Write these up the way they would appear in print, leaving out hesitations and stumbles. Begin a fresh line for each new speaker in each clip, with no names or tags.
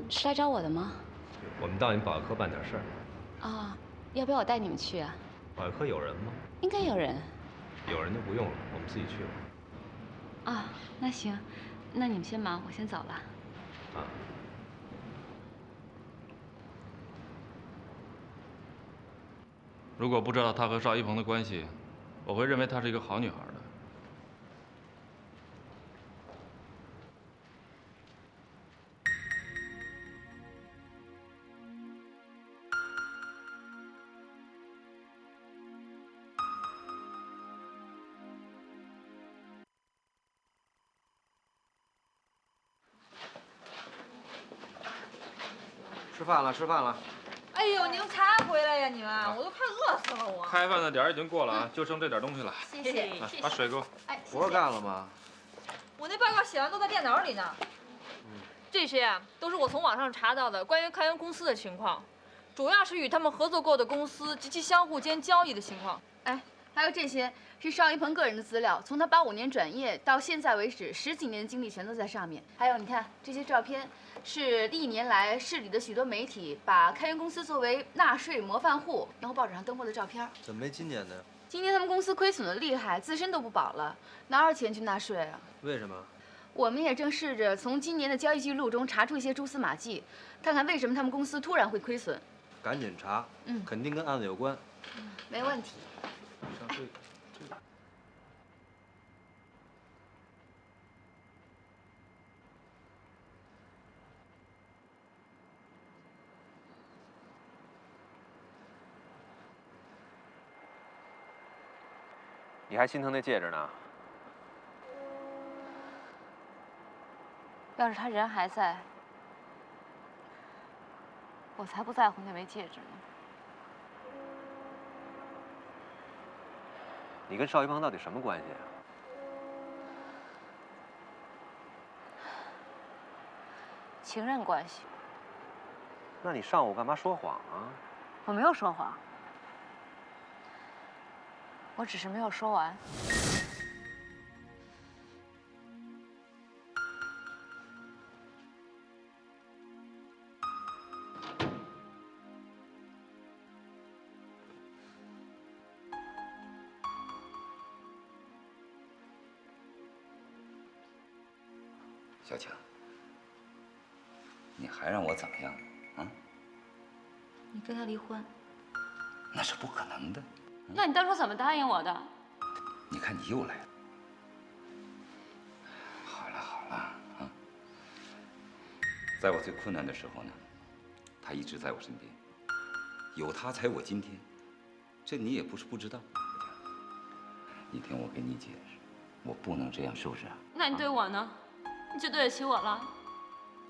是来找我的吗？
我们到你保卫科办点事儿。
啊，要不要我带你们去啊？
保卫科有人吗？
应该有人。
有人就不用了，我们自己去吧。
啊，那行，那你们先忙，我先走了。
啊。
如果不知道她和邵一鹏的关系，我会认为她是一个好女孩的。
吃饭了，吃饭了。
哎呦，你们才回来呀？你们，我都快饿死了我。
开饭的点儿已经过了啊，就剩这点东西了。
谢谢。
来，把水给我。
哎，
活干了吗？
我那报告写完都在电脑里呢。这些啊，都是我从网上查到的关于开源公司的情况，主要是与他们合作过的公司及其相互间交易的情况。
哎，还有这些是邵一鹏个人的资料，从他85年转业到现在为止10几年的经历全都在上面。还有你看这些照片，是历年来市里的许多媒体把开源公司作为纳税模范户，然后报纸上登过的照片。
怎么没今年的呀？
今年他们公司亏损的厉害，自身都不保了，哪有钱去纳税啊？
为什么？
我们也正试着从今年的交易记录中查出一些蛛丝马迹，看看为什么他们公司突然会亏损。
赶紧查，肯定跟案子有关。
没问题。
像这个。你还心疼那戒指呢？
要是他人还在，我才不在乎那枚戒指呢。
你跟邵一鹏到底什么关系啊？
情人关系。
那你上午干嘛说谎啊？
我没有说谎，我只是没有说完。
小强，你还让我怎么样啊？
你跟他离婚？
那是不可能的。
那你当初怎么答应我的？
你看你又来了。好了好了啊，在我最困难的时候呢，他一直在我身边，有他才有我今天，这你也不是不知道。你听我跟你解释，我不能这样，是不是啊？
那你对我呢？你就对得起我了？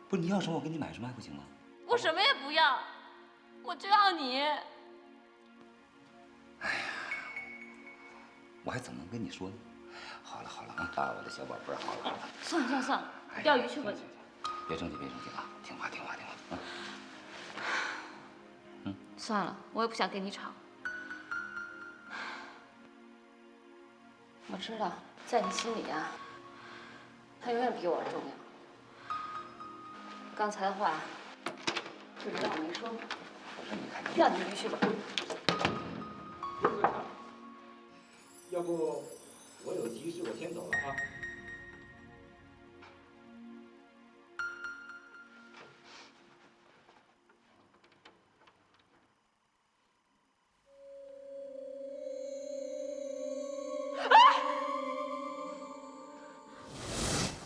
不是你要什么我给你买什么还不行吗？
我什么也不要，我就要你。
我还怎么能跟你说呢？好了好了啊，我的小宝贝儿，好了好了。
算了算了算了，钓鱼去吧。
别生气别生气啊，听话听话听话啊。
算了，我也不想跟你吵。我知道，在你心里啊，他永远比我重要。刚才的话，就当我没说。
我说你看，
钓你鱼去吧。
要不我有急事，我先走了啊。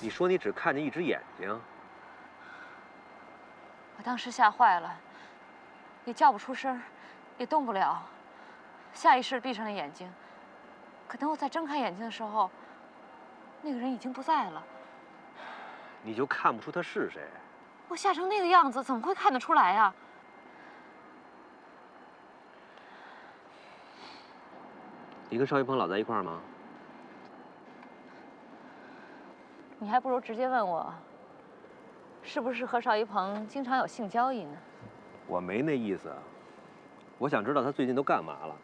你说你只看见一只眼睛？
我当时吓坏了，也叫不出声，也动不了，下意识闭上了眼睛。可等我再睁开眼睛的时候，那个人已经不在了。
你就看不出他是谁？
我吓成那个样子，怎么会看得出来呀？
你跟邵一鹏老在一块儿吗？
你还不如直接问我，是不是和邵一鹏经常有性交易呢？
我没那意思，我想知道他最近都干嘛了。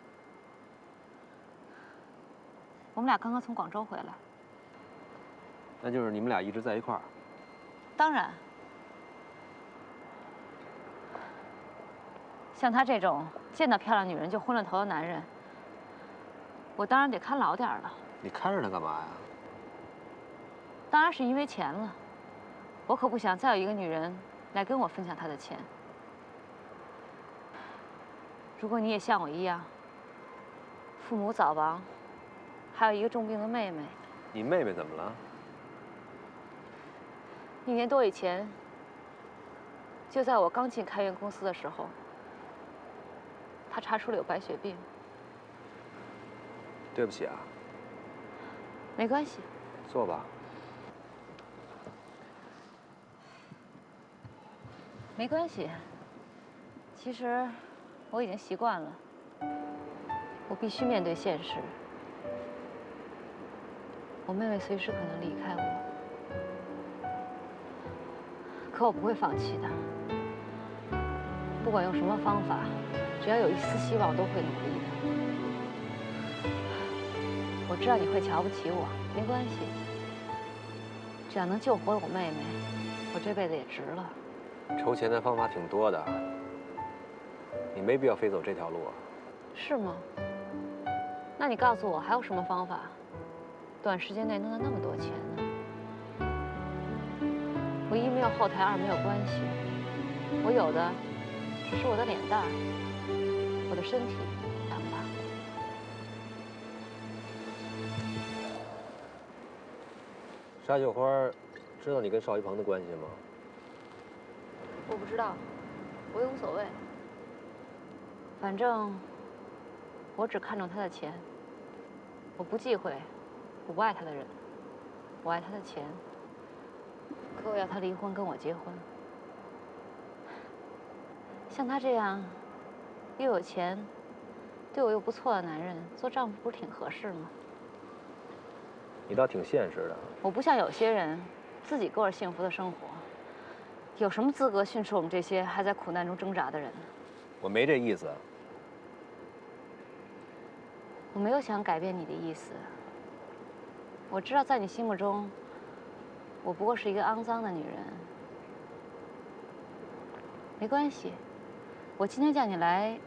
我们俩刚刚从广州回来。
那就是你们俩一直在一块儿。
当然。
像他这种见到漂亮女人就昏了头的男人，我当然得看牢点了。
你看着他干嘛呀？
当然是因为钱了。我可不想再有一个女人来跟我分享她的钱。如果你也像我一样，父母早亡，还有一个重病的妹妹。
你妹妹怎么了？
1年多以前，就在我刚进开元公司的时候，她查出了有白血病。
对不起啊。
没关系。
坐吧。
没关系。其实我已经习惯了。我必须面对现实。我妹妹随时可能离开我。 可我不会放弃的，不管用什么方法，只要有一丝希望，我都会努力的。我知道你会瞧不起我，没关系，只要能救活我妹妹，我这辈子也值了。
筹钱的方法挺多的，你没必要非走这条路。
是吗？那你告诉我还有什么方法，短时间内弄到那么多钱呢？ 我一没有后台，二没有关系，我有的只是我的脸蛋儿，我的身体，疼吧？
沙绣花知道你跟邵一鹏的关系吗？
我不知道，我也无所谓。反正我只看重他的钱，我不忌讳我不爱他的人，我爱他的钱。 可我要他离婚，跟我结婚。像他这样又有钱、对我又不错的男人，做丈夫不是挺合适吗？
你倒挺现实的。
我不像有些人自己过着幸福的生活，有什么资格训斥我们这些还在苦难中挣扎的人呢？
我没这意思。
我没有想改变你的意思。我知道在你心目中。 我不过是一个肮脏的女人，没关系。我今天叫你来，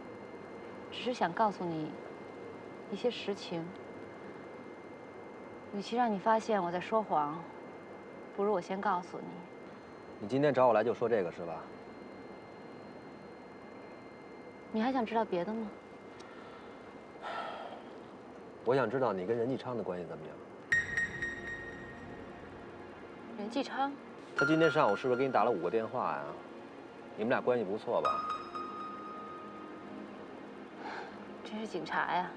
只是想告诉你一些实情。与其让你发现我在说谎，不如我先告诉你。
你今天找我来就说这个是吧？
你还想知道别的吗？
我想知道你跟任继昌的关系怎么样。
任继昌，
他今天上午是不是给你打了5个电话呀？你们俩关系不错吧？
真是警察呀，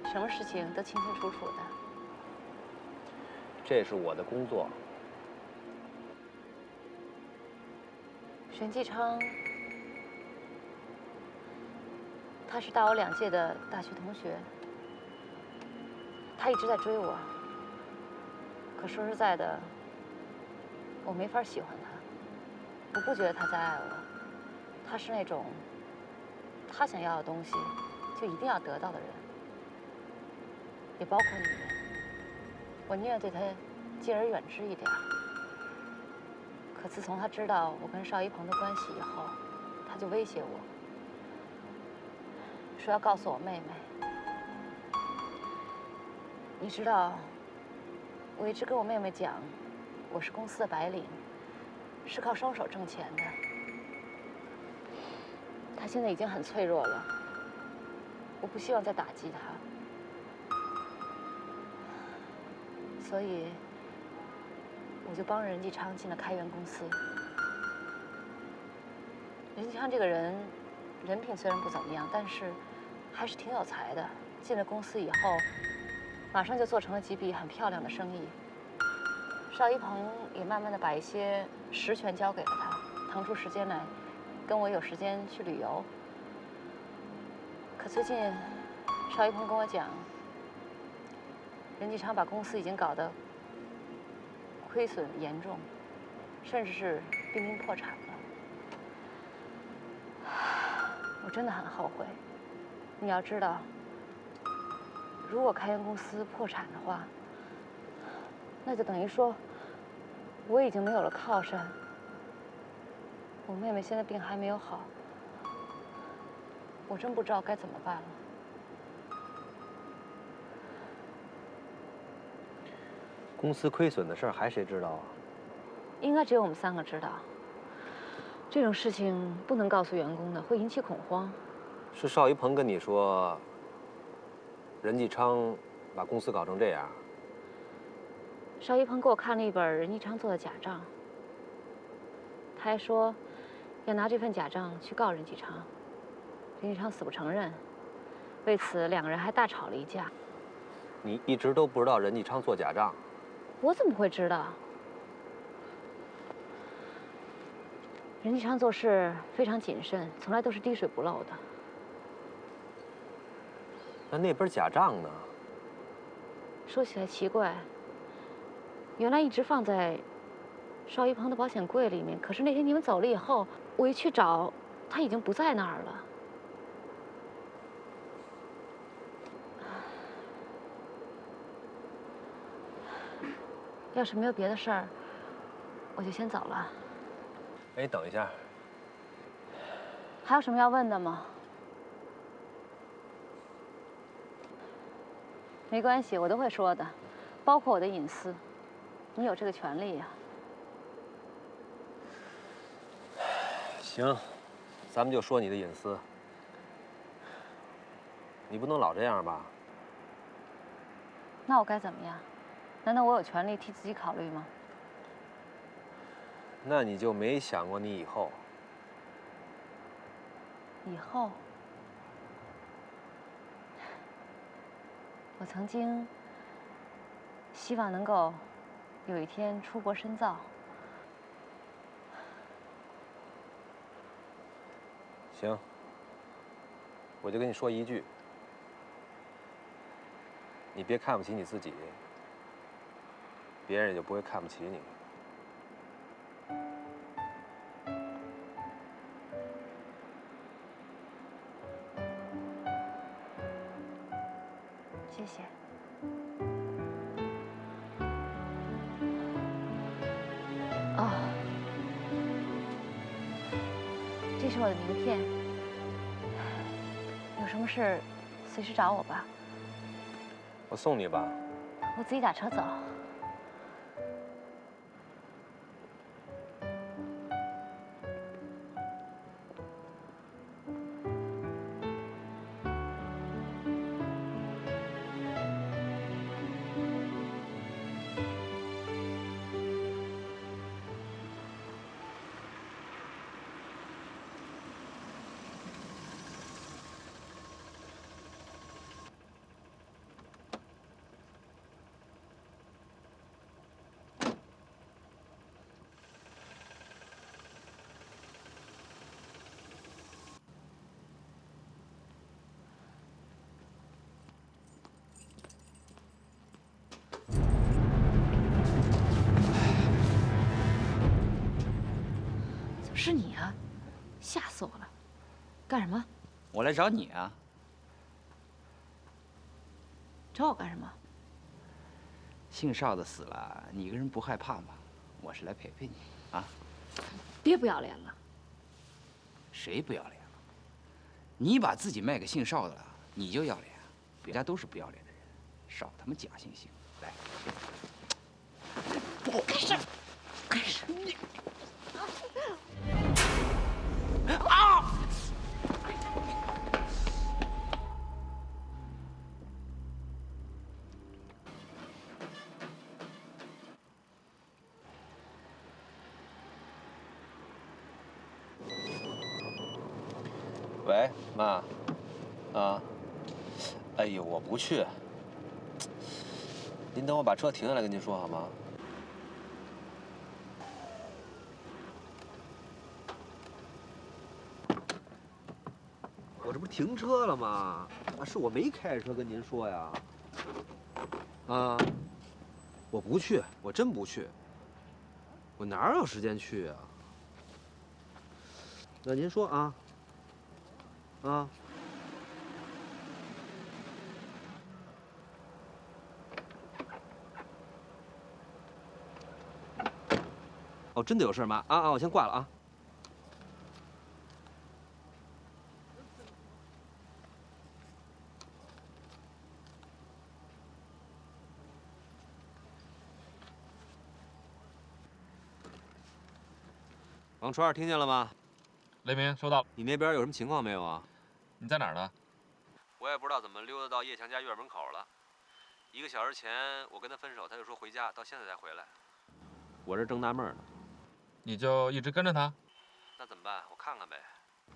什么事情都清清楚楚的。
这是我的工作。
任继昌，他是大我2届的大学同学，他一直在追我。 可说实在的，我没法喜欢他，我不觉得他在爱我。他是那种，他想要的东西就一定要得到的人，也包括你。我宁愿对他敬而远之一点。可自从他知道我跟邵一鹏的关系以后，他就威胁我，说要告诉我妹妹。你知道。 我一直跟我妹妹讲，我是公司的白领，是靠双手挣钱的。她现在已经很脆弱了，我不希望再打击她，所以我就帮任继昌进了开元公司。任继昌这个人，人品虽然不怎么样，但是还是挺有才的。进了公司以后。 马上就做成了几笔很漂亮的生意。邵一鹏也慢慢的把一些实权交给了他，腾出时间来，跟我有时间去旅游。可最近，邵一鹏跟我讲，任继昌把公司已经搞得亏损严重，甚至是濒临破产了。我真的很后悔。你要知道。 如果开元公司破产的话，那就等于说我已经没有了靠山。我妹妹现在病还没有好，我真不知道该怎么办了。
公司亏损的事儿还谁知道啊？
应该只有我们3个知道。这种事情不能告诉员工的，会引起恐慌。
是邵一鹏跟你说，任继昌把公司搞成这样？
邵一鹏给我看了一本任继昌做的假账，他还说要拿这份假账去告任继昌，任继昌死不承认，为此2个人还大吵了一架。
你一直都不知道任继昌做假账？
我怎么会知道？任继昌做事非常谨慎，从来都是滴水不漏的。
那本假账呢？
说起来奇怪，原来一直放在邵一鹏的保险柜里面，可是那天你们走了以后，我一去找，他已经不在那儿了。要是没有别的事儿，我就先走了。
哎，等一下，
还有什么要问的吗？没关系，我都会说的，包括我的隐私，你有这个权利呀。
行，咱们就说你的隐私。你不能老这样吧？
那我该怎么样？难道我有权利替自己考虑吗？
那你就没想过你以后？
以后，我曾经希望能够有一天出国深造。
行，我就跟你说一句，你别看不起你自己，别人也就不会看不起你。
谢谢。哦，这是我的名片，有什么事随时找我吧。
我送你吧。
我自己打车走。是你啊，吓死我了！干什么？
我来找你啊。
找我干什么？
姓邵的死了，你一个人不害怕吗？我是来陪陪你啊。
别不要脸了！
谁不要脸了？你把自己卖给姓邵的了，你就要脸？别家都是不要脸的人，少他妈假惺惺！来，
不干什么？干什么？你
啊！
喂，妈，啊，哎呦，我不去。您等我把车停下来跟您说好吗？我这不是停车了吗？啊，是我没开着车跟您说呀。啊，我不去，我真不去。我哪有时间去啊？那您说啊？啊？哦，真的有事吗？啊啊，我先挂了啊。王川儿，听见了吗？
雷鸣，收到了。
你那边有什么情况没有啊？
你在哪儿呢？
我也不知道怎么溜达到叶强家院门口了。1个小时前我跟他分手，他就说回家，到现在才回来。我这正纳闷呢。
你就一直跟着他？
那怎么办？我看看呗。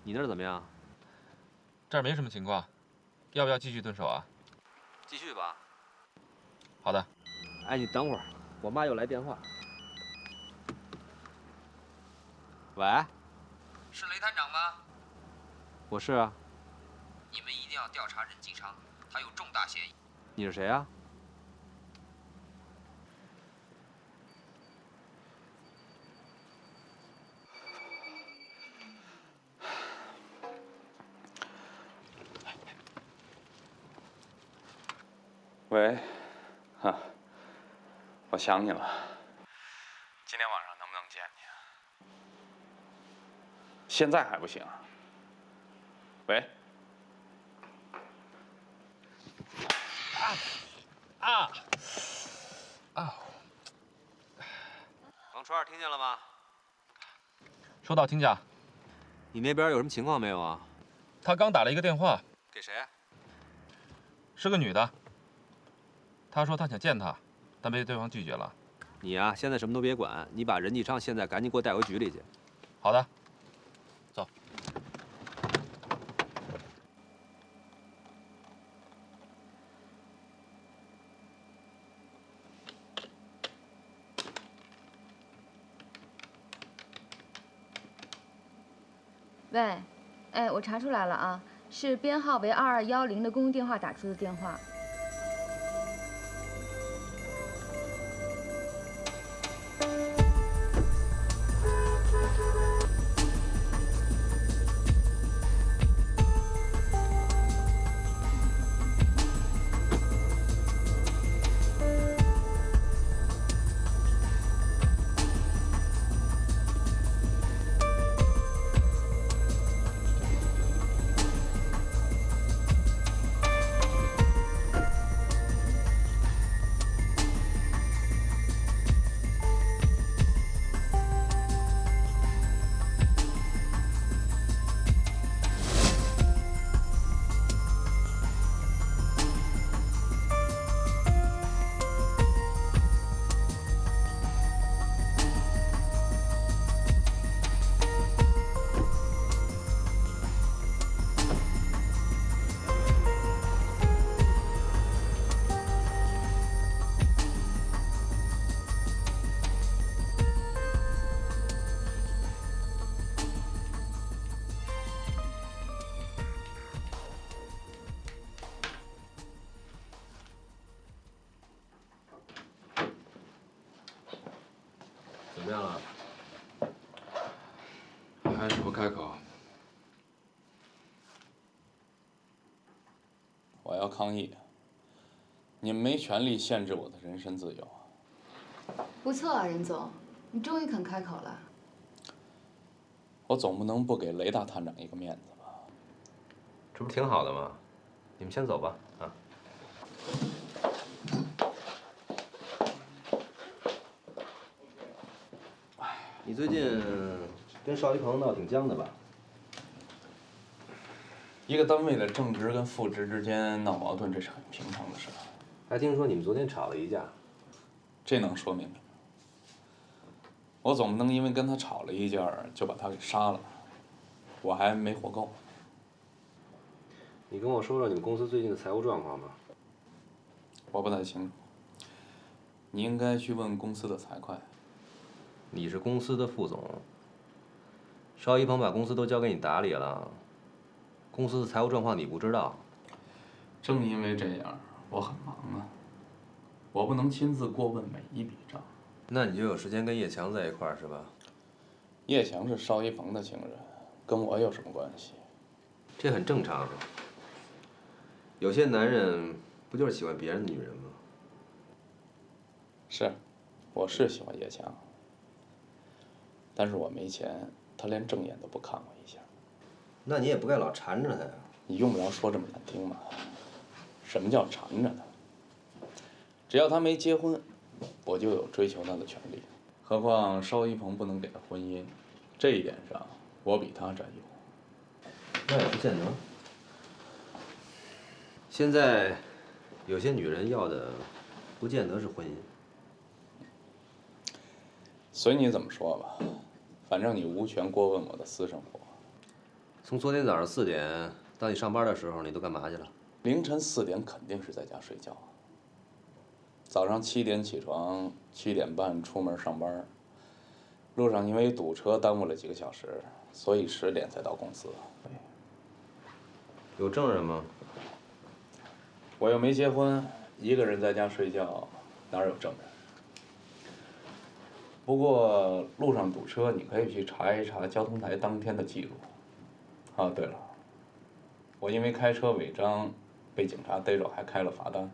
你那儿怎么样？
这儿没什么情况，要不要继续蹲守啊？
继续吧。
好的。
哎，你等会儿，我妈又来电话。喂，
是雷探长吗？
我是啊。
你们一定要调查任继昌，他有重大嫌疑。
你是谁啊？
喂，我想你了。今天晚上能不能见你？现在还不行啊？喂。
王川儿，听见了吗？
收到，听讲。
你那边有什么情况没有啊？
他刚打了一个电话，
给谁？
是个女的。她说她想见他，但被对方拒绝了。
你呀，现在什么都别管，你把任继昌现在赶紧给我带回局里去。
好的。走。
喂，哎，我查出来了啊，是编号为2210的公用电话打出的电话。
怎么样了？
还是不开口。
我要抗议！你们没权利限制我的人身自由。
不错啊，任总，你终于肯开口了。
我总不能不给雷大探长一个面子吧？
这不是挺好的吗？你们先走吧，啊。你最近跟邵一鹏闹挺僵的吧？
一个单位的正职跟副职之间闹矛盾，这是很平常的事。
还听说你们昨天吵了一架。
这能说明什么？我总不能因为跟他吵了一架就把他给杀了，我还没活够。
你跟我说说你们公司最近的财务状况吧。
我不太清楚，你应该去问公司的财会。
你是公司的副总，邵一鹏把公司都交给你打理了，公司的财务状况你不知道。
正因为这样，我很忙啊，我不能亲自过问每一笔账。
那你就有时间跟叶强在一块儿是吧？
叶强是邵一鹏的情人，跟我有什么关系？
这很正常。有些男人不就是喜欢别人的女人吗？
是，我是喜欢叶强，但是我没钱，他连正眼都不看我一下。
那你也不该老缠着他呀。
你用不着说这么难听嘛。什么叫缠着他？只要他没结婚，我就有追求他的权利。何况邵一鹏不能给他婚姻，这一点上，我比他占优。
那也不见得。现在有些女人要的，不见得是婚姻。
随你怎么说吧，反正你无权过问我的私生活。
从昨天早上4点到你上班的时候，你都干嘛去了？
凌晨4点肯定是在家睡觉。早上7点起床，7点半出门上班。路上因为堵车耽误了几个小时，所以10点才到公司。
有证人吗？
我又没结婚，一个人在家睡觉，哪有证人？不过路上堵车，你可以去查一查交通台当天的记录。啊，对了，我因为开车违章被警察逮着，还开了罚单。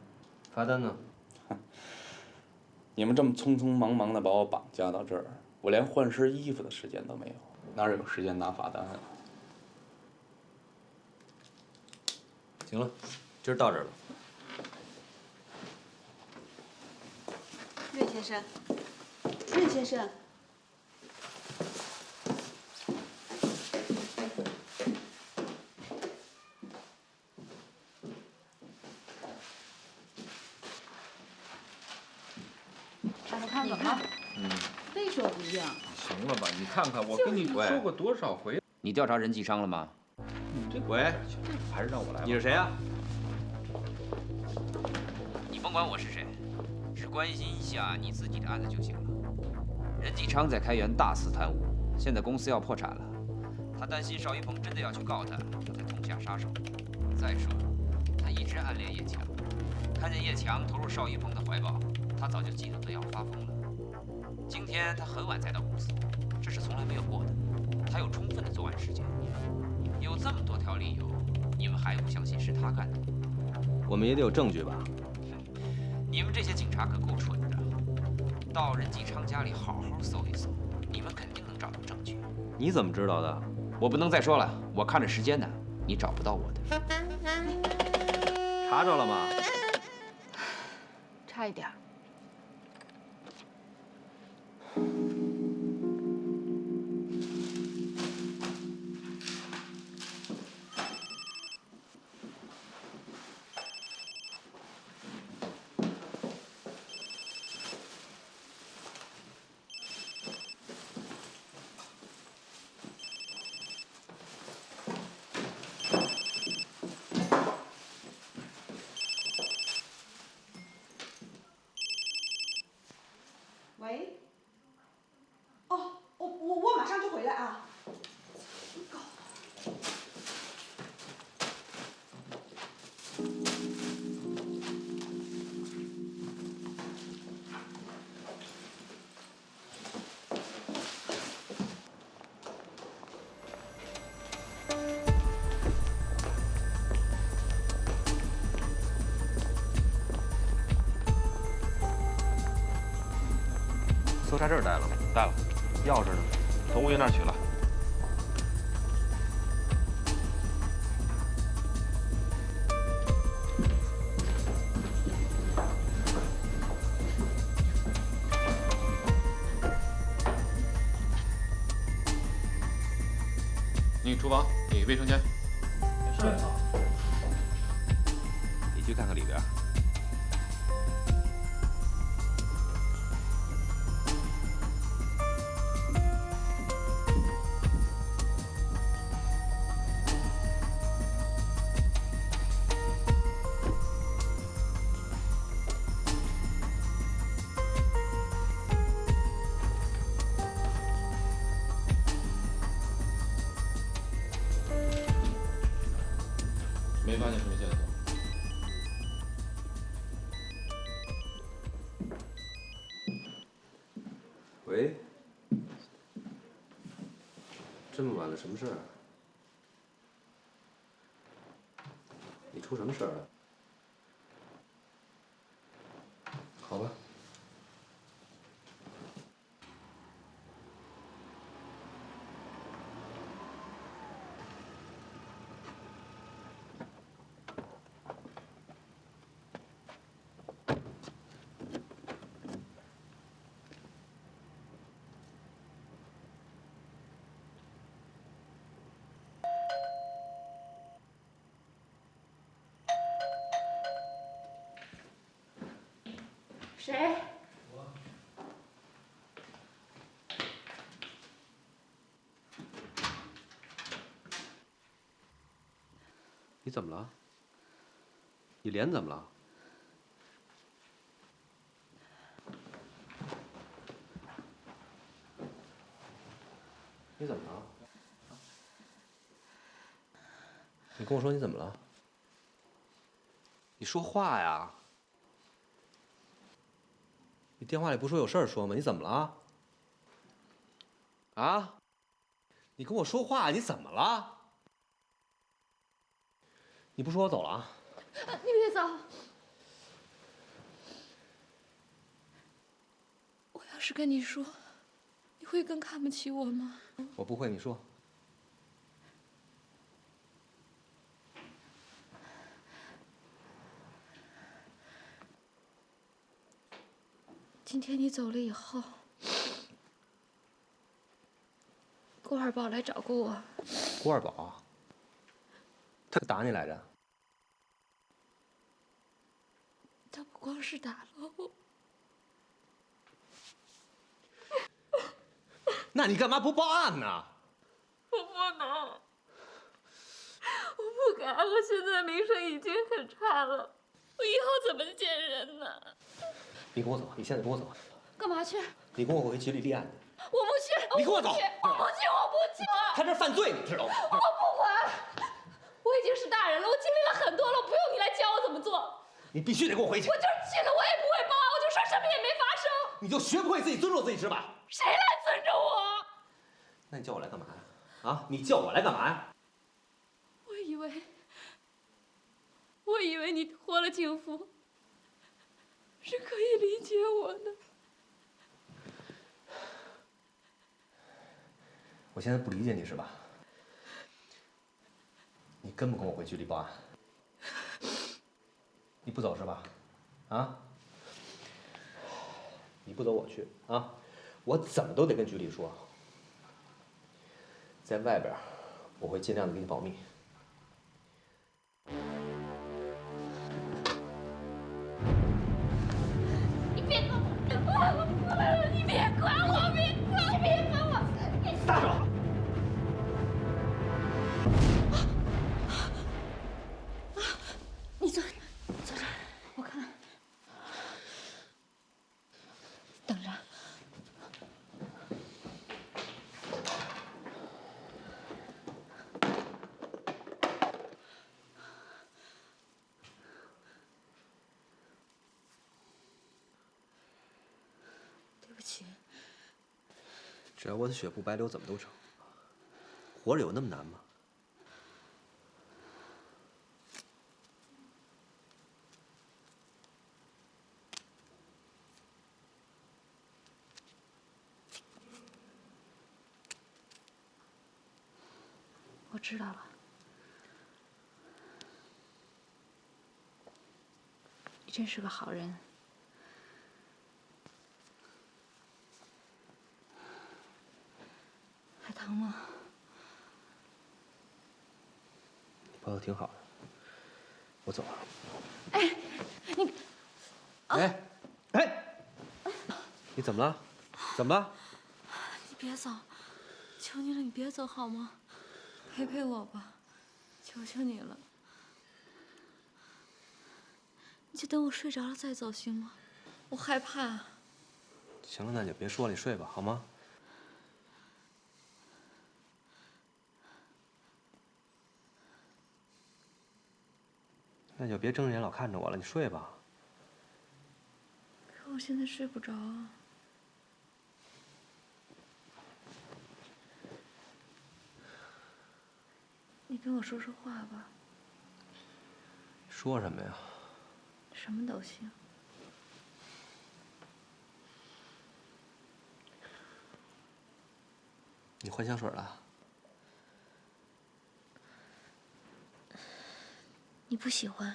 罚单呢？
你们这么匆匆忙忙的把我绑架到这儿，我连换身衣服的时间都没有，哪有时间拿罚单啊？
行了，今儿到这儿吧。
任先生，任先生，
大头看怎么了？非说不要。
行了吧？你看看，我跟你说过多少回？
你调查任继昌了吗？
喂，
还是让我来吧。
你是谁呀？
你甭管我是谁，只关心一下你自己的案子就行了。任继昌在开源大肆贪污，现在公司要破产了，他担心邵一鹏真的要去告他，他才痛下杀手。再说，他一直暗恋叶强，看见叶强投入邵一鹏的怀抱，他早就嫉妒得要发疯了。今天他很晚才到公司，这是从来没有过的，他有充分的作案时间。有这么多条理由，你们还不相信是他干的？
我们也得有证据吧？
你们这些警察可够蠢的，到任继昌家里好好搜一搜，你们肯定能找到证据。
你怎么知道的？
我不能再说了，我看着时间呢，你找不到我的。
查着了吗？
差一点儿。
喂。哦，我马上就回来啊。
搜查证带了吗？
带了，钥匙呢？从物业那儿取了。你厨房，你卫生间。
是。你去看看里边。
没发现什么线索。
喂，这么晚了，什么事儿？你出什么事儿了？好吧。
谁？
你怎么了？你脸怎么了？你怎么了？你跟我说你怎么了？你说话呀！你电话里不说有事儿说吗？你怎么了？啊？你跟我说话，你怎么了？你不说我走了啊？
你别走！
我要是跟你说，你会更看不起我吗？
我不会，你说。
今天你走了以后，郭二宝来找过我。
郭二宝，他打你来着？
他不光是打了我，
那你干嘛不报案呢？
我不能，我不敢，我现在名声已经很差了，我以后怎么见人呢？
你跟我走，你现在跟我走。
干嘛去？
你跟我回局里立案去。
我不去！
你跟我走！
我不去！我不去！
他这犯罪，你知道吗？
我不管！我已经是大人了，我经历了很多了，不用你来教我怎么做。
你必须得跟我回去。
我就是去了，我也不会报案，我就说什么也没发生。
你就学不会自己尊重自己是吧？
谁来尊重我？
那你叫我来干嘛呀？啊，你叫我来干嘛呀？
我以为你活了情妇，是可以理解我的。
我现在不理解你是吧？你跟不跟我回局里报案？你不走是吧？啊？你不走我去啊！我怎么都得跟局里说。在外边，我会尽量的给你保密。
你别管我！你别管我！你别管我！
撒手！
你坐这儿，我看。等着。对不起。
只要我的血不白流，怎么都成。活着有那么难吗？
我知道了。你真是个好人。还疼吗？
你抱的挺好的，我走了。
哎，你，
哎，哎，你怎么了？怎么了？
你别走，求你了，你别走好吗？陪陪我吧，求求你了。你就等我睡着了再走行吗？我害怕。
行了，那你就别说了，你睡吧，好吗？那就别睁着眼老看着我了，你睡吧。
可我现在睡不着啊。你跟我说说话吧。
说什么呀？
什么都行。
你换香水了？
你不喜欢？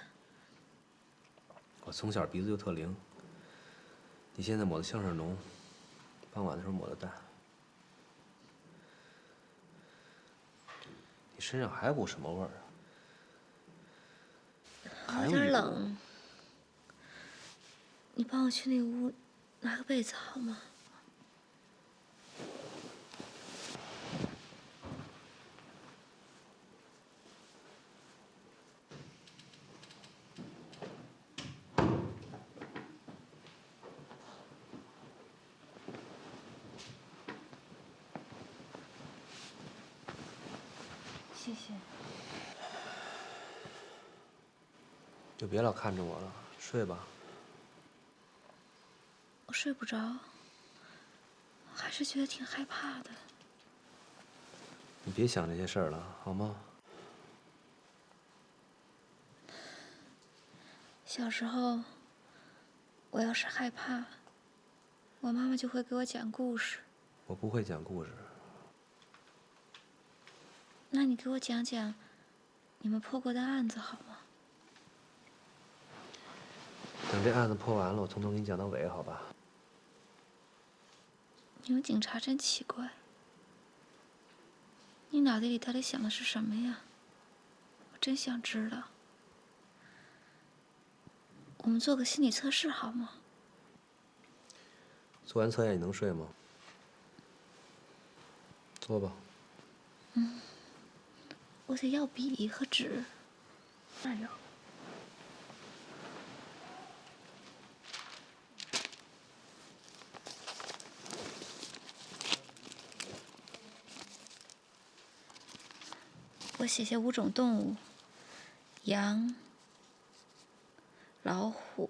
我从小鼻子就特灵。你现在抹的香水浓，傍晚的时候抹的淡。你身上还股什么味儿啊？
有点冷。
你帮我去那屋拿个被子好吗？谢谢。
就别老看着我了，睡吧。
我睡不着，还是觉得挺害怕的。
你别想这些事儿了，好吗？
小时候，我要是害怕，我妈妈就会给我讲故事。
我不会讲故事。
那你给我讲讲你们破过的案子好吗？
等这案子破完了，我从头给你讲到尾，好吧？
你们警察真奇怪，你脑袋里到底想的是什么呀？我真想知道。我们做个心理测试好吗？
做完测验你能睡吗？做吧。
我得要笔和纸。那有。我写下5种动物：羊、老虎、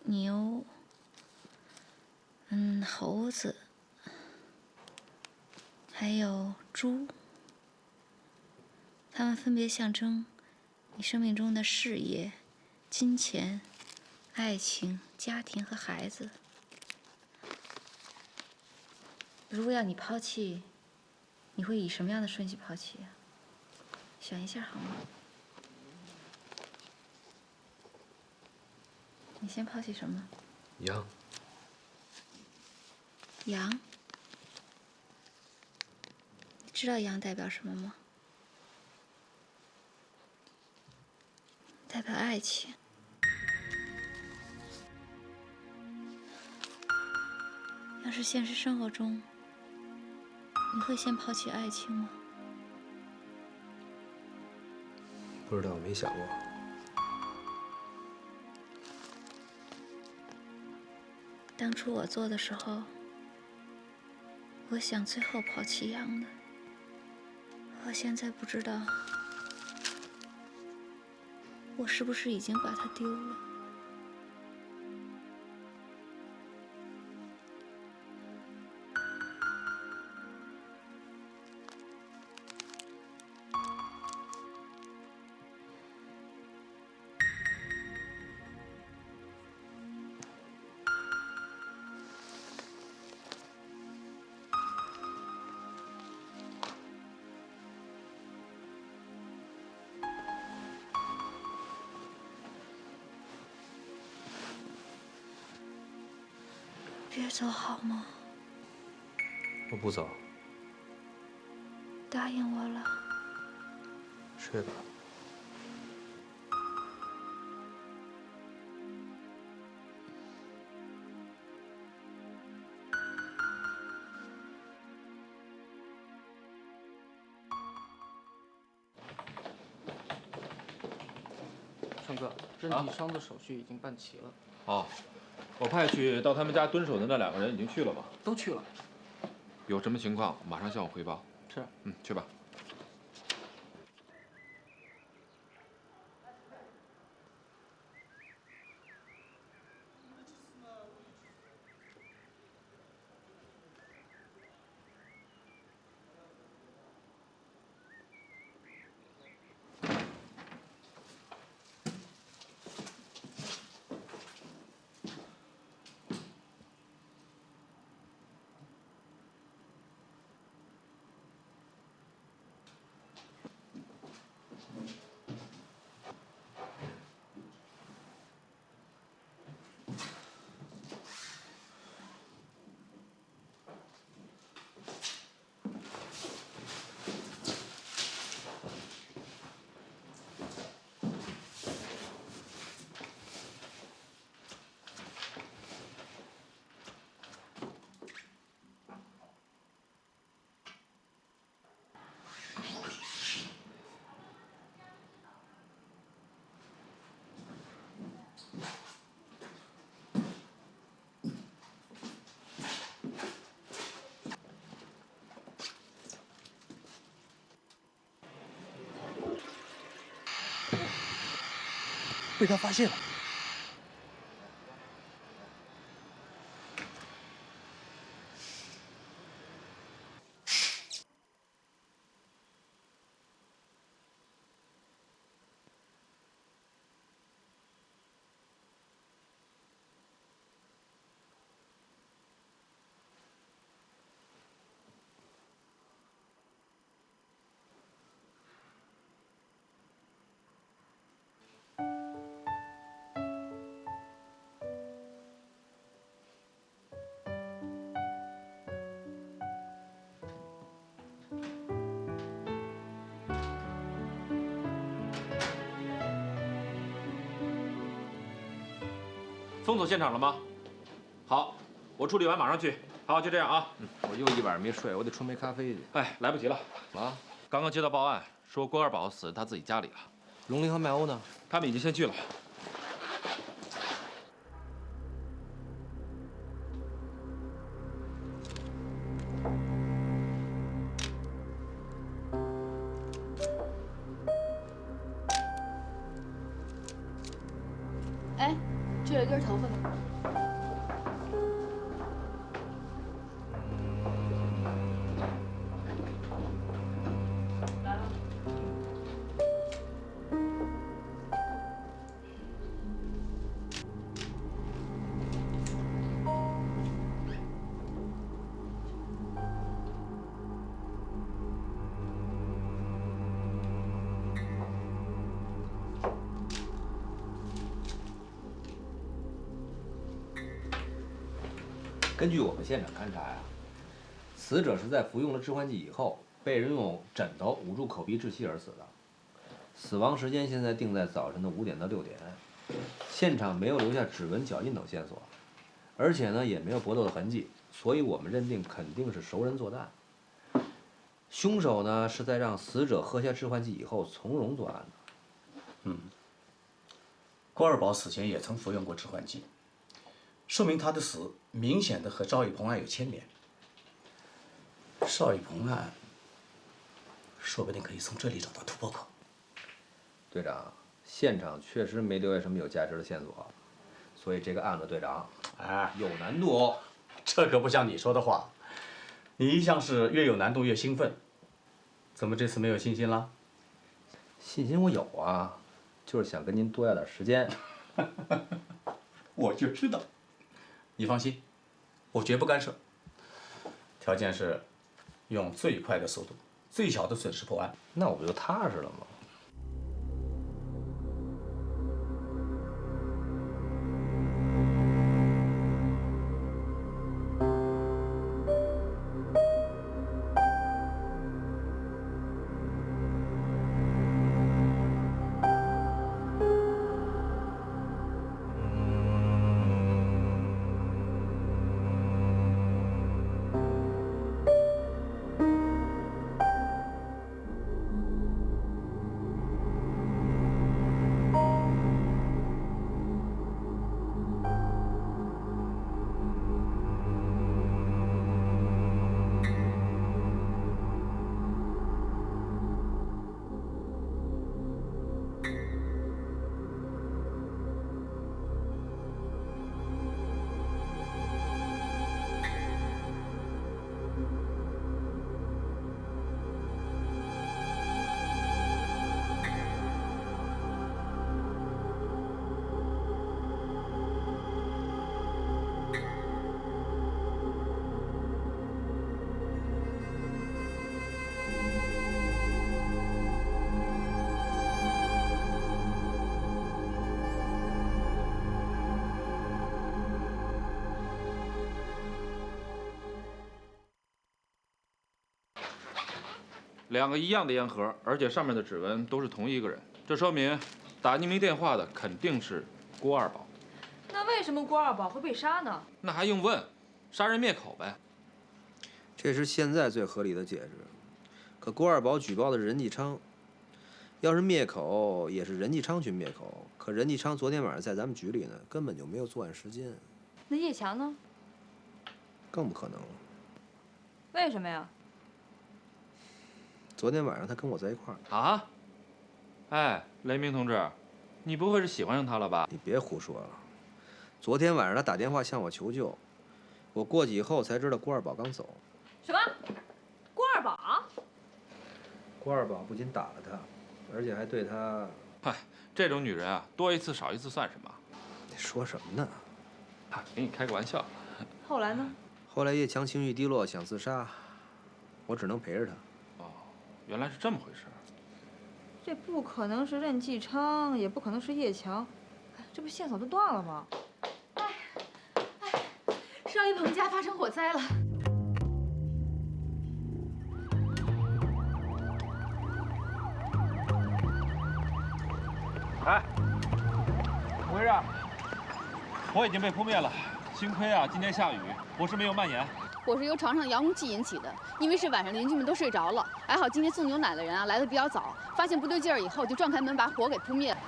牛、猴子，还有猪。它们分别象征你生命中的事业、金钱、爱情、家庭和孩子。如果要你抛弃，你会以什么样的顺序抛弃啊？选一下好吗？你先抛弃什么？
羊。
羊。你知道羊代表什么吗？代表爱情。要是现实生活中，你会先抛弃爱情吗？
不知道，我没想过。
当初我做的时候，我想最后抛弃羊的。我现在不知道，我是不是已经把它丢了？别走好吗？
我不走。
答应我了。
睡吧。
盛哥，人体伤的手续已经办齐了。
哦，我派去到他们家蹲守的那2个人已经去了吧？
都去了。
有什么情况马上向我汇报。
是。
去吧。
被他发现了。
封锁现场了吗？好，我处理完马上去。好，就这样啊。
我又一晚上没睡，我得冲杯咖啡去。
哎，来不及了。
啊，
刚刚接到报案，说郭二宝死在他自己家里了。
龙林和麦欧呢？
他们已经先去了。
哎，这有一根头发。来了。
根据我们现场勘查呀，死者是在服用了致幻剂以后，被人用枕头捂住口鼻窒息而死的。死亡时间现在定在早晨的5点到6点，现场没有留下指纹、脚印等线索，而且呢也没有搏斗的痕迹，所以我们认定肯定是熟人作案。凶手呢是在让死者喝下致幻剂以后从容作案的。
郭二宝死前也曾服用过致幻剂，说明他的死明显的和赵一鹏案有牵连。邵一鹏案说不定可以从这里找到突破口。
队长，现场确实没留下什么有价值的线索，所以这个案子，队长，有难度哦。
这可不像你说的话，你一向是越有难度越兴奋，怎么这次没有信心了？
信心我有啊，就是想跟您多要点时间。
我就知道，你放心，我绝不干涉。条件是用最快的速度、最小的损失破案。
那我不就踏实了吗？2
个一样的烟盒，而且上面的指纹都是同一个人，这说明打匿名电话的肯定是郭二宝。
那为什么郭二宝会被杀呢？
那还用问？杀人灭口呗。
这是现在最合理的解释。可郭二宝举报的是任继昌，要是灭口，也是任继昌去灭口。可任继昌昨天晚上在咱们局里呢，根本就没有作案时间。
那叶强呢？
更不可能了。
为什么呀？
昨天晚上他跟我在一块儿。
啊？哎，雷鸣同志，你不会是喜欢上他了吧？
你别胡说了。昨天晚上他打电话向我求救，我过去以后才知道郭二宝刚走。
什么？郭二宝？
郭二宝不仅打了他，而且还对他……
嗨，这种女人啊，多一次少一次算什么？
你说什么呢？
啊，给你开个玩笑。
后来呢？
后来叶强情绪低落，想自杀，我只能陪着他。
哦，原来是这么回事。
这不可能是任继昌，也不可能是叶强，这不线索都断了吗？
邵一鹏家发生火灾了。
哎，怎么回事？火已经被扑灭了，幸亏啊，今天下雨，火势没有蔓延。
火是由床上遥控器引起的，因为是晚上邻居们都睡着了，还好今天送牛奶的人啊来的比较早，发现不对劲儿以后就撞开门把火给扑灭了。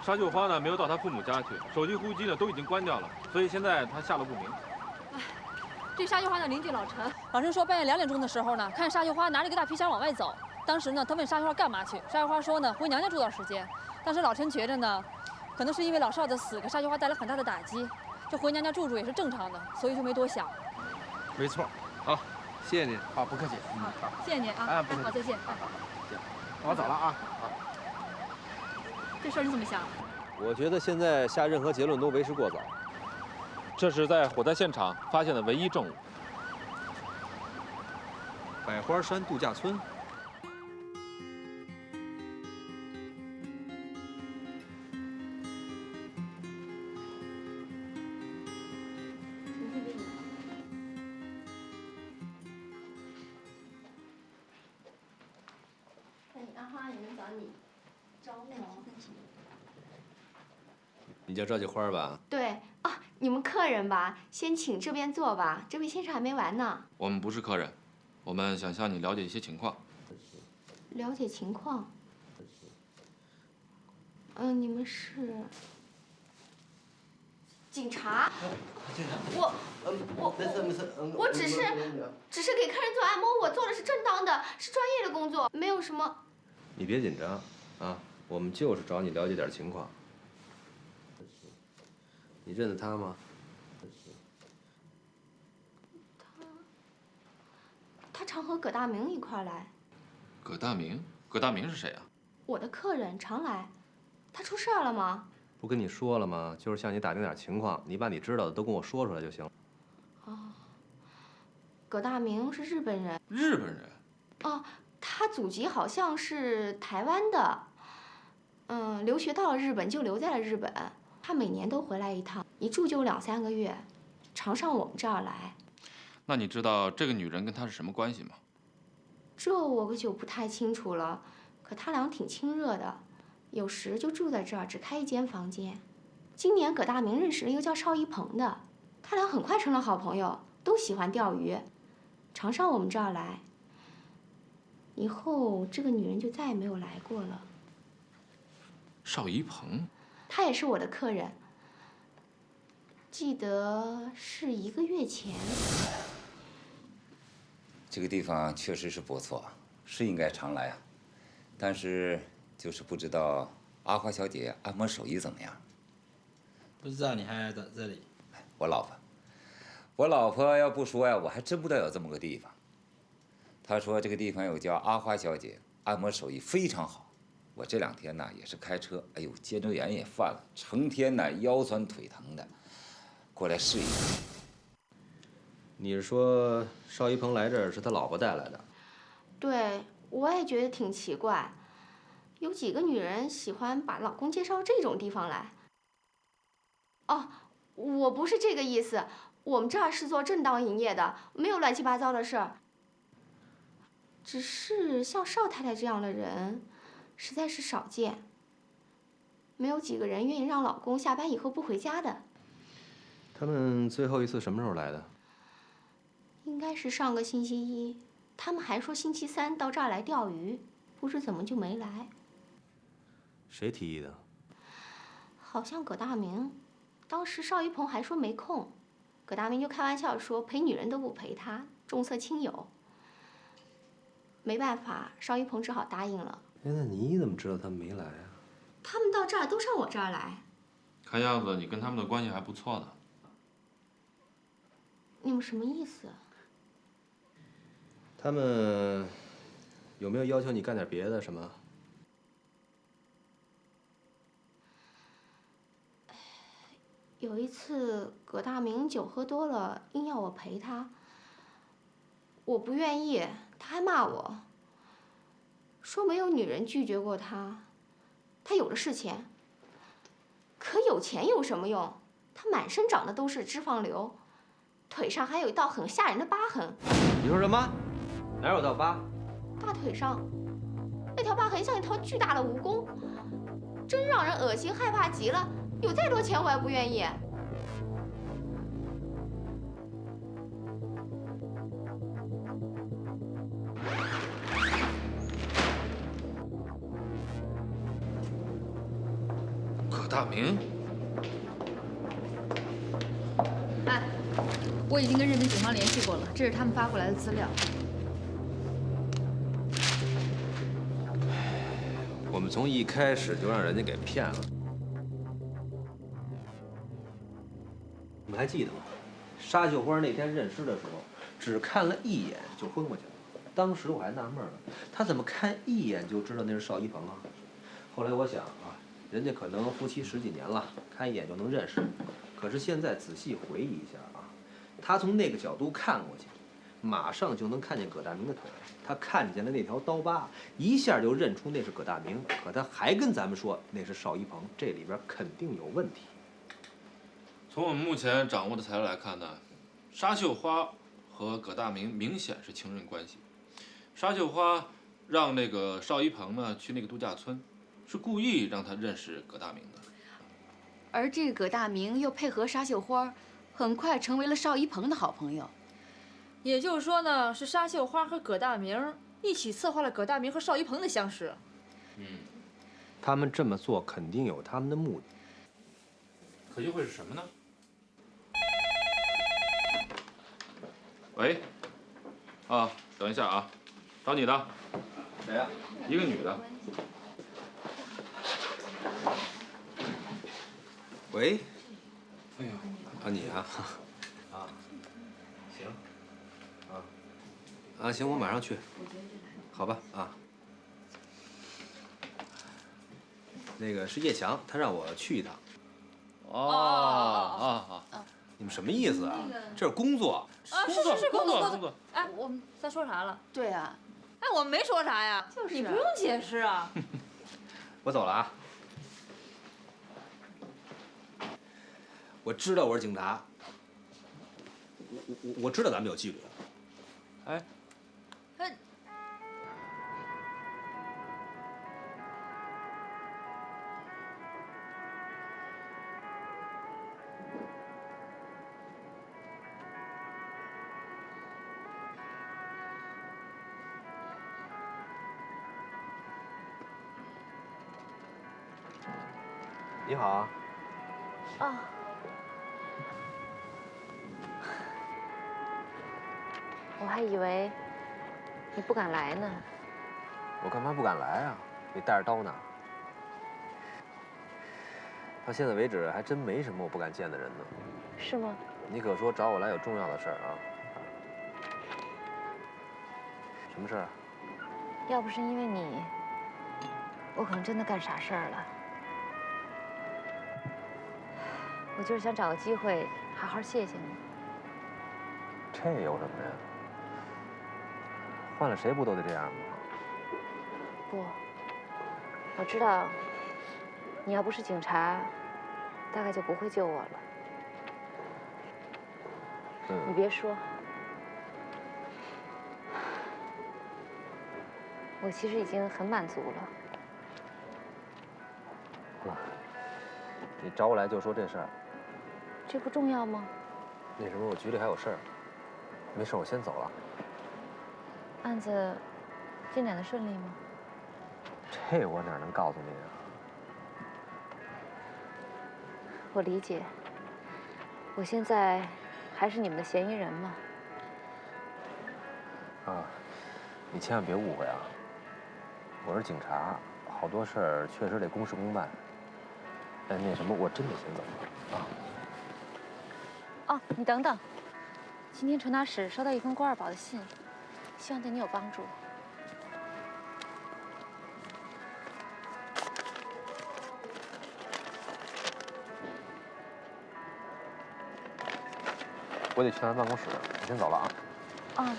沙秀花呢没有到他父母家去，手机、呼机呢都已经关掉了，所以现在他下落不明。
哎，这沙秀花的邻居老陈，老陈说半夜2点钟的时候呢，看沙秀花拿着一个大皮箱往外走。当时呢，他问沙秀花干嘛去，沙秀花说呢回娘家住段时间。当时老陈觉着呢，可能是因为老邵的死给沙秀花带来很大的打击，这回娘家住住也是正常的，所以就没多想。
没错，好，谢谢您。
好，不客气。
好，谢谢您啊。
哎，不客气。
好，再见。
我走了啊。
好。这事儿你怎么想？
我觉得现在下任何结论都为时过早。
这是在火灾现场发现的唯一证物。
百花山度假村。你叫赵继花吧？
对啊，你们客人吧，先请这边坐吧，这位先生还没完呢。
我们不是客人，我们想向你了解一些情况。
了解情况。你们是警察？我只是给客人做按摩，我做的是正当的，是专业的工作，没有什么。
你别紧张啊，我们就是找你了解点情况。你认得他吗？
他常和葛大明一块儿来。
葛大明？葛大明是谁啊？
我的客人常来。他出事儿了吗？
不跟你说了吗？就是向你打听点情况，你把你知道的都跟我说出来就行。
哦，葛大明是日本人。
日本人？
哦，他祖籍好像是台湾的，留学到了日本就留在了日本。他每年都回来一趟，一住就2、3个月，常上我们这儿来。
那你知道这个女人跟他是什么关系吗？
这我可就不太清楚了，可他俩挺亲热的，有时就住在这儿，只开一间房间。今年葛大明认识了一个叫邵一鹏的，他俩很快成了好朋友，都喜欢钓鱼，常上我们这儿来。以后这个女人就再也没有来过了。
邵一鹏？
他也是我的客人，记得是1个月前。
这个地方确实是不错，是应该常来啊。但是就是不知道阿花小姐按摩手艺怎么样。
不知道你还在这里？
我老婆要不说呀，我还真不知道有这么个地方。她说这个地方有叫阿花小姐，按摩手艺非常好。我这2天呢也是开车，哎呦，肩周炎也犯了，成天呢腰酸腿疼的，过来试一试。
你是说邵一鹏来这儿是他老婆带来的？
对，我也觉得挺奇怪，有几个女人喜欢把老公介绍这种地方来。哦，我不是这个意思，我们这儿是做正当营业的，没有乱七八糟的事儿。只是像邵太太这样的人，实在是少见，没有几个人愿意让老公下班以后不回家的。
他们最后一次什么时候来的？
应该是上个星期一，他们还说星期3到这儿来钓鱼，不知怎么就没来。
谁提议的？
好像葛大明，当时邵一鹏还说没空，葛大明就开玩笑说陪女人都不陪他，重色轻友。没办法，邵一鹏只好答应了。
哎，那你怎么知道他们没来啊？
他们到这儿都上我这儿来，
看样子你跟他们的关系还不错呢。
你们什么意思？
他们有没有要求你干点别的什么？
有一次，葛大明酒喝多了，硬要我陪他，我不愿意，他还骂我，说没有女人拒绝过他，他有的是钱。可有钱有什么用？他满身长的都是脂肪瘤，腿上还有一道很吓人的疤痕。
你说什么？哪有道疤？
大腿上，那条疤痕像一条巨大的蜈蚣，真让人恶心害怕极了。有再多钱我也不愿意。
葛大明，
哎，我已经跟任平警方联系过了，这是他们发过来的资料。
我们从一开始就让人家给骗了。你们还记得吗？沙秀花那天认尸的时候，只看了一眼就昏过去了。当时我还纳闷呢，他怎么看一眼就知道那是邵一鹏啊？后来我想啊，人家可能夫妻10几年了，看一眼就能认识。可是现在仔细回忆一下啊，他从那个角度看过去，马上就能看见葛大明的腿。他看见了那条刀疤，一下就认出那是葛大明。可他还跟咱们说那是邵一鹏，这里边肯定有问题。
从我们目前掌握的材料来看呢，沙秀花和葛大明明显是情人关系。沙秀花让那个邵一鹏呢去那个度假村，是故意让他认识葛大明的。
而这个葛大明又配合沙秀花，很快成为了邵一鹏的好朋友。
也就是说呢，是沙秀花和葛大明一起策划了葛大明和邵一鹏的相识。
他们这么做肯定有他们的目的。
可又会是什么呢？喂，啊，等一下啊，找你的。
谁呀？
一个女的。
喂。哎呦，啊你啊，啊，行，啊，行，我马上去，好吧啊。那个是叶翔，他让我去一趟。你们什么意思啊？这是工作。
啊，是工
作。
哎，我们咱说啥了？
对啊。
哎，我们没说啥呀。
就是。
你不用解释啊。
我走了啊。我知道我是警察。我知道咱们有纪律。
哎。
你好啊。
啊。我还以为你不敢来呢。
我干嘛不敢来啊？你带着刀呢。到现在为止，还真没什么我不敢见的人呢。
是吗？
你可说找我来有重要的事儿啊？什么事儿？
要不是因为你，我可能真的干傻事儿了。我就是想找个机会好好谢谢你。
这有什么呀？换了谁不都得这样吗？
不，我知道，你要不是警察，大概就不会救我了。你别说，我其实已经很满足了。
你找我来就说这事儿。
这不重要吗？
那什么，我局里还有事儿。没事，我先走了。
案子进展的顺利吗？
这我哪能告诉你啊？
我理解。我现在还是你们的嫌疑人吗？
啊，你千万别误会啊！我是警察，好多事儿确实得公事公办。那什么，我真得先走了啊。
哦，你等等，今天传达室收到一封郭二宝的信，希望对你有帮助。
我得去他办公室，我先走了啊。
啊。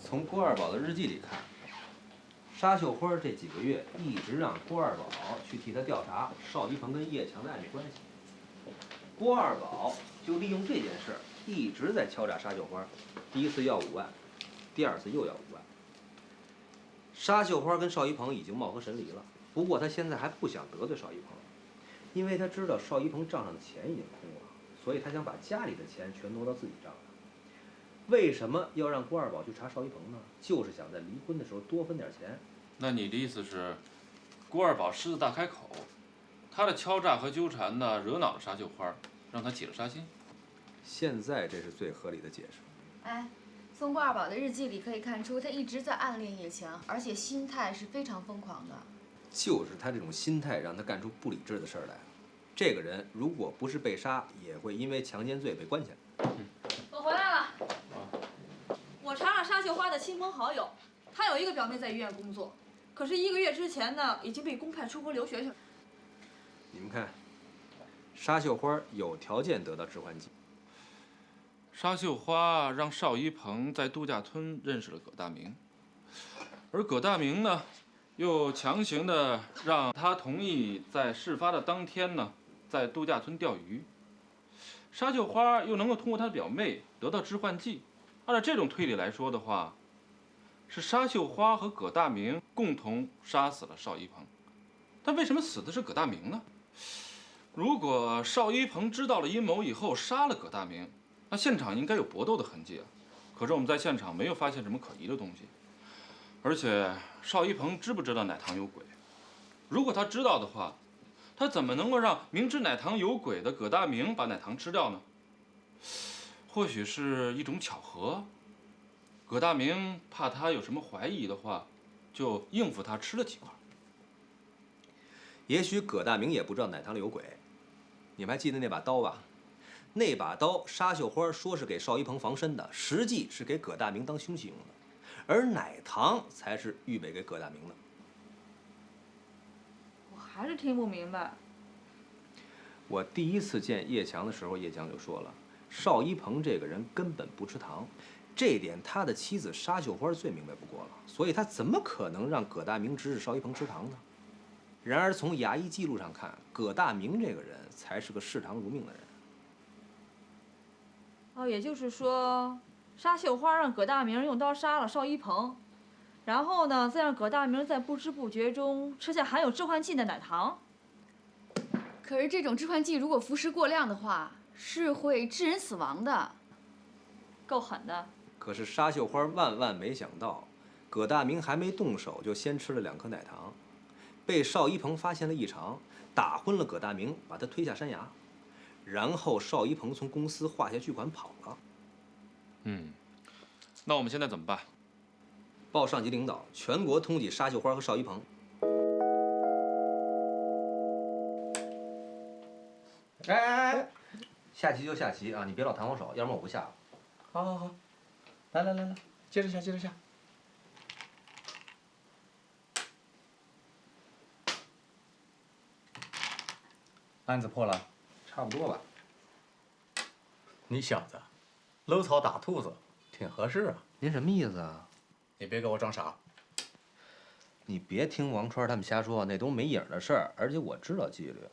从郭二宝的日记里看，沙秀花这几个月一直让郭二宝去替他调查邵一鹏跟叶强的暧昧关系。郭二宝就利用这件事一直在敲诈沙秀花，第一次要5万，第二次又要5万。沙秀花跟邵一鹏已经貌合神离了，不过他现在还不想得罪邵一鹏，因为他知道邵一鹏账上的钱已经空了，所以他想把家里的钱全挪到自己账上。为什么要让郭二宝去查邵一鹏呢？就是想在离婚的时候多分点钱。
那你的意思是，郭二宝狮子大开口，他的敲诈和纠缠呢，惹恼了沙秀花，让他起了杀心。
现在这是最合理的解释。
哎，从郭二宝的日记里可以看出，他一直在暗恋叶强，而且心态是非常疯狂的。
就是他这种心态让他干出不理智的事儿来。这个人如果不是被杀，也会因为强奸罪被关起来。
我回来了。我查了沙秀花的亲朋好友，她有一个表妹在医院工作，可是1个月之前呢，已经被公派出国留学去了。
你们看，沙秀花有条件得到致幻剂。
沙秀花让邵一鹏在度假村认识了葛大明，而葛大明呢，又强行的让他同意在事发的当天呢，在度假村钓鱼。沙秀花又能够通过她的表妹得到致幻剂。按照这种推理来说的话，是沙秀花和葛大明共同杀死了邵一鹏，但为什么死的是葛大明呢？如果邵一鹏知道了阴谋以后杀了葛大明，那现场应该有搏斗的痕迹啊。可是我们在现场没有发现什么可疑的东西，而且邵一鹏知不知道奶糖有鬼？如果他知道的话，他怎么能够让明知奶糖有鬼的葛大明把奶糖吃掉呢？或许是一种巧合，葛大明怕他有什么怀疑的话，就应付他吃了几块。
也许葛大明也不知道奶糖里有鬼。你们还记得那把刀吧？那把刀沙秀花说是给邵一鹏防身的，实际是给葛大明当凶器用的，而奶糖才是预备给葛大明的。
我还是听不明白。
我第一次见叶强的时候，叶强就说了，邵一鹏这个人根本不吃糖，这点他的妻子沙秀花最明白不过了，所以他怎么可能让葛大明指使邵一鹏吃糖呢？然而从牙医记录上看，葛大明这个人才是个视糖如命的人。
哦，也就是说，沙秀花让葛大明用刀杀了邵一鹏，然后呢，再让葛大明在不知不觉中吃下含有致幻剂的奶糖。
可是这种致幻剂如果服食过量的话，是会致人死亡的。
够狠的。
可是沙秀花万万没想到，葛大明还没动手就先吃了2颗奶糖，被邵一鹏发现了异常，打昏了葛大明，把他推下山崖，然后邵一鹏从公司划下巨款跑了。
那我们现在怎么办？
报上级领导，全国通缉沙秀花和邵一鹏。哎，下棋就下棋啊，你别老弹我手，要不然我不下了。
好，来，接着下。案子破了，
差不多吧。
你小子，搂草打兔子，挺合适啊。
您什么意思啊？
你别给我装傻。
你别听王川他们瞎说，那都没影的事儿，而且我知道纪律。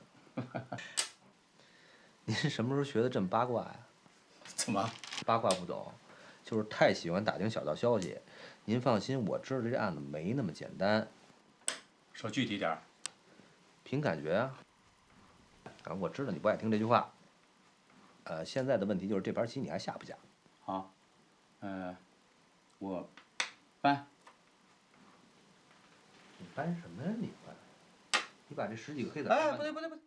您什么时候学的这么八卦呀？
怎么？
八卦不懂，就是太喜欢打听小道消息。您放心，我知道这案子没那么简单。
说具体点儿。
凭感觉啊。啊，我知道你不爱听这句话。现在的问题就是这盘棋你还下不下？
好，我搬。
你搬什么呀？你搬？你把这10几个黑子……
哎，不对。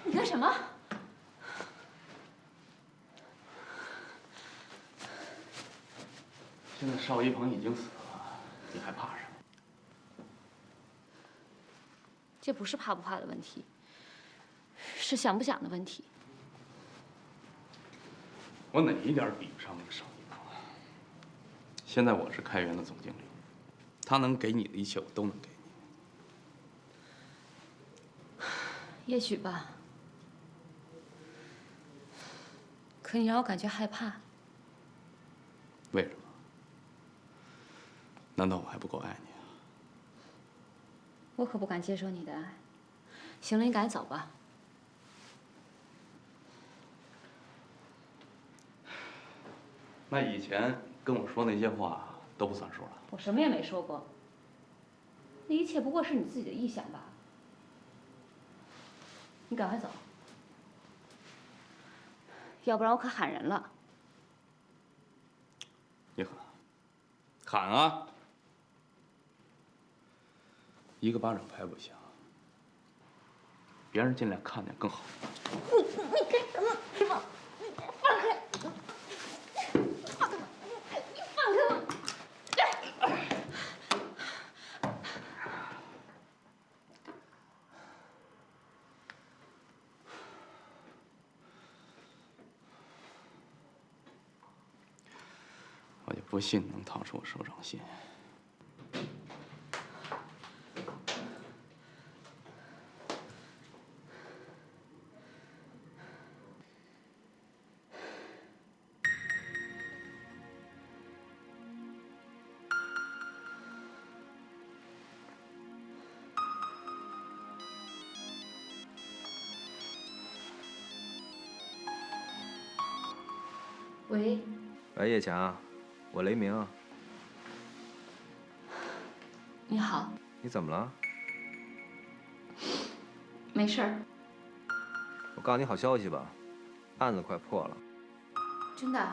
你干什么？
现在邵一鹏已经死了，你还怕什么？
这不是怕不怕的问题，是想不想的问题。
我哪一点比不上那个邵一鹏啊？现在我是开源的总经理，他能给你的一切我都能给你。
也许吧，可你让我感觉害怕。
为什么？难道我还不够爱你啊？
我可不敢接受你的爱。行了，你赶紧走吧。
那以前跟我说那些话都不算数了。
我什么也没说过，那一切不过是你自己的臆想罢了。你赶快走，要不然我可喊人了。
你喊啊！一个巴掌拍不响，别人尽量看见更好。
你干什么？什么？放开！放开！你放开我！
我就不信能逃出我手掌心。
喂，
喂，叶强，我雷鸣。
你好，
你怎么了？
没事儿。
我告诉你好消息吧，案子快破了。
真的？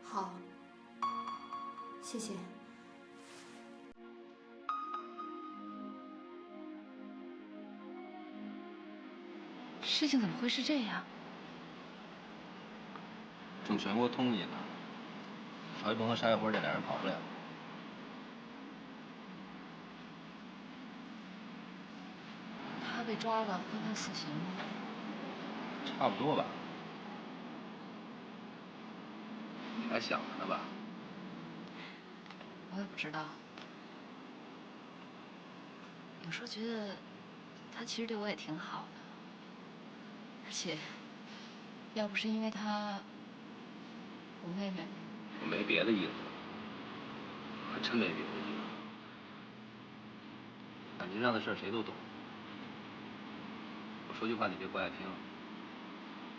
好，谢谢。
事情怎么会是这样？
正全国通缉呢，邵一鹏和沙小辉这俩人跑不了。
他被抓了，会判死刑吗？
差不多吧。你还想着呢吧？
我也不知道。有时候觉得他其实对我也挺好的，而且要不是因为他，我妹妹，
我没别的意思，我真没别的意思。感情上的事儿谁都懂。我说句话你别不爱听，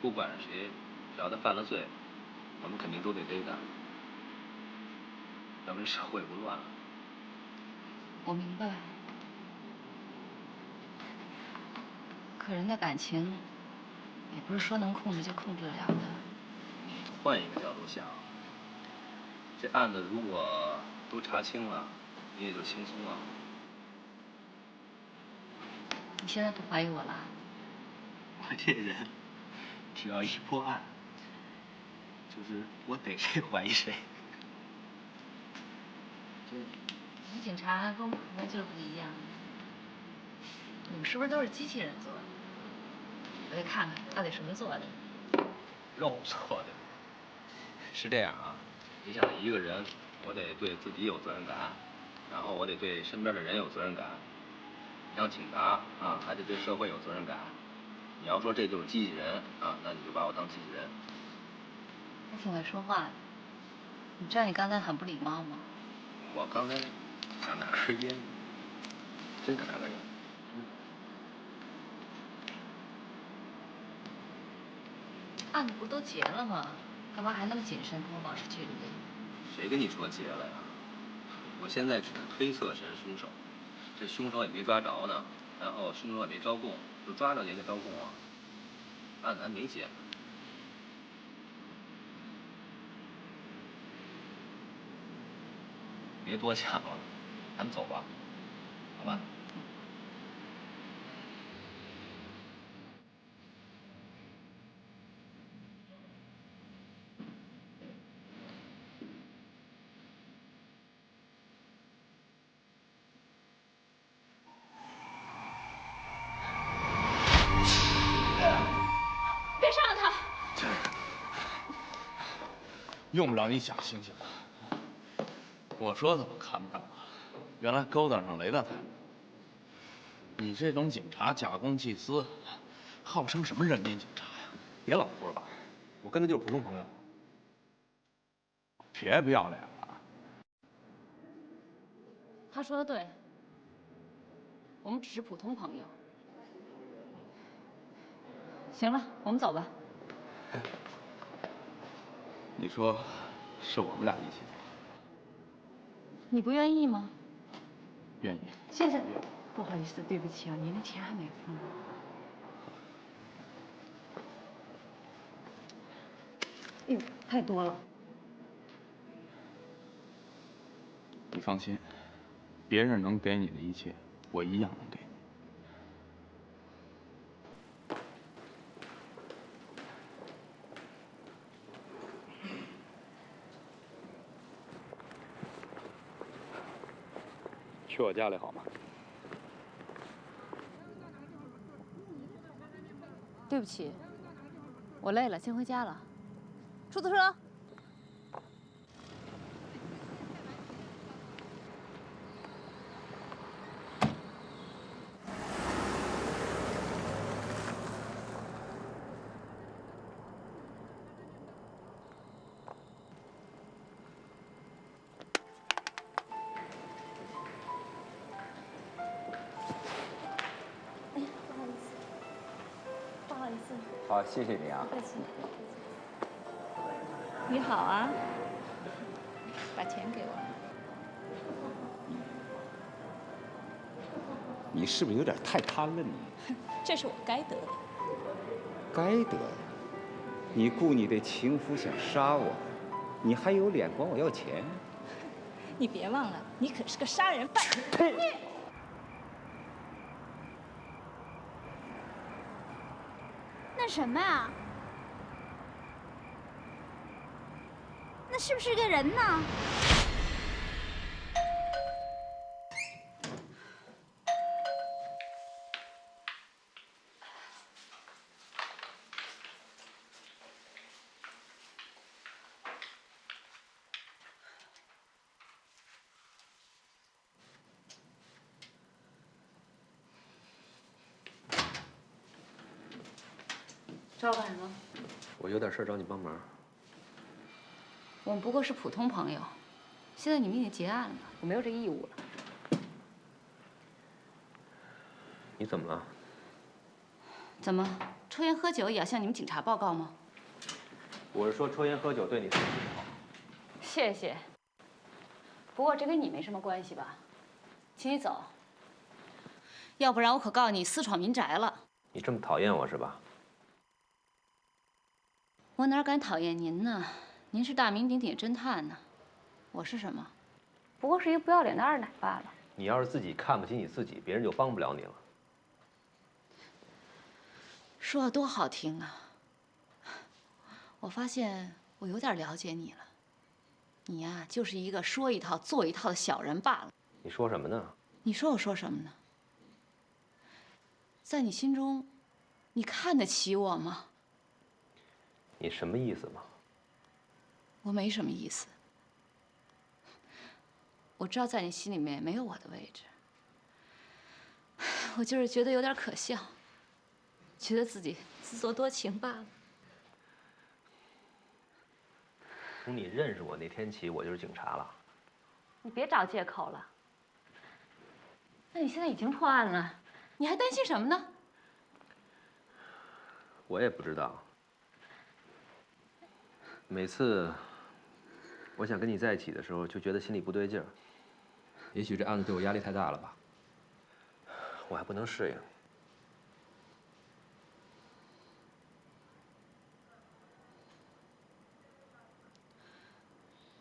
不管是谁，只要他犯了罪，我们肯定都得逮他，要不然社会不乱了。
我明白。可人的感情，也不是说能控制就控制得了的。
换一个角度想，这案子如果都查清了，你也就轻松了。
你现在不怀疑我了？
我这人，只要一破案，就是我逮谁怀疑谁。
你警察跟我们普通就是不一样，你们是不是都是机器人做的？我得看看到底什么做的。
肉做的。是这样啊，你想一个人，我得对自己有责任感，然后我得对身边的人有责任感。你像警察啊，还得对社会有责任感。你要说这就是机器人啊，那你就把我当机器人。
还挺会说话的。你知道你刚才很不礼貌吗？
我刚才想拿根烟，真想拿根烟。
案子不都结了吗？干嘛还那么谨慎，跟我保持距离？
谁跟你说结了呀？我现在只是推测谁是凶手，这凶手也没抓着呢，然后凶手也没招供，就抓着也得招供啊。案子还没结呢。别多想了，咱们走吧，好吧？
别伤了他！
用不着你想星星。我说怎么看不上啊？原来勾当上雷大太太。你这种警察假公济私，号称什么人民警察呀？
别老说了，我跟他就是普通朋友。
别不要脸了！
他说的对，我们只是普通朋友。行了，我们走吧。
你说，是我们俩一起走？
你不愿意吗？
愿意。
先生，
不好意思，对不起啊，您的钱还没付呢。哎呦，太多了。
你放心，别人能给你的一切，我一样能给你。去我家里好吗？
对不起，我累了，先回家了。出租车。
好，谢谢你啊。
客气。你好啊，把钱给我。
你是不是有点太贪了你？
这是我该得的。
该得的。你雇你的情夫想杀我，你还有脸管我要钱？
你别忘了，你可是个杀人犯。
呸！
那什么啊？那是不是个人呢？
找我干什么？
我有点事儿找你帮忙。
我们不过是普通朋友，现在你们已经结案了，我没有这义务了。
你怎么了？
怎么，抽烟喝酒也要向你们警察报告吗？
我是说抽烟喝酒对你身体不好。
谢谢。不过这跟你没什么关系吧？请你走，要不然我可告你私闯民宅了。
你这么讨厌我是吧？
我哪敢讨厌您呢？您是大名鼎鼎侦探呢，我是什么？不过是一个不要脸的二奶罢了。
你要是自己看不起你自己，别人就帮不了你了。
说的多好听啊！我发现我有点了解你了，你呀，就是一个说一套做一套的小人罢了。
你说什么呢？
你说我说什么呢？在你心中，你看得起我吗？
你什么意思嘛？
我没什么意思。我知道在你心里面没有我的位置，我就是觉得有点可笑，觉得自己自作多情罢了。
从你认识我那天起，我就是警察了。
你别找借口了。那你现在已经破案了，你还担心什么呢？
我也不知道。每次我想跟你在一起的时候，就觉得心里不对劲儿。
也许这案子对我压力太大了吧？
我还不能适应。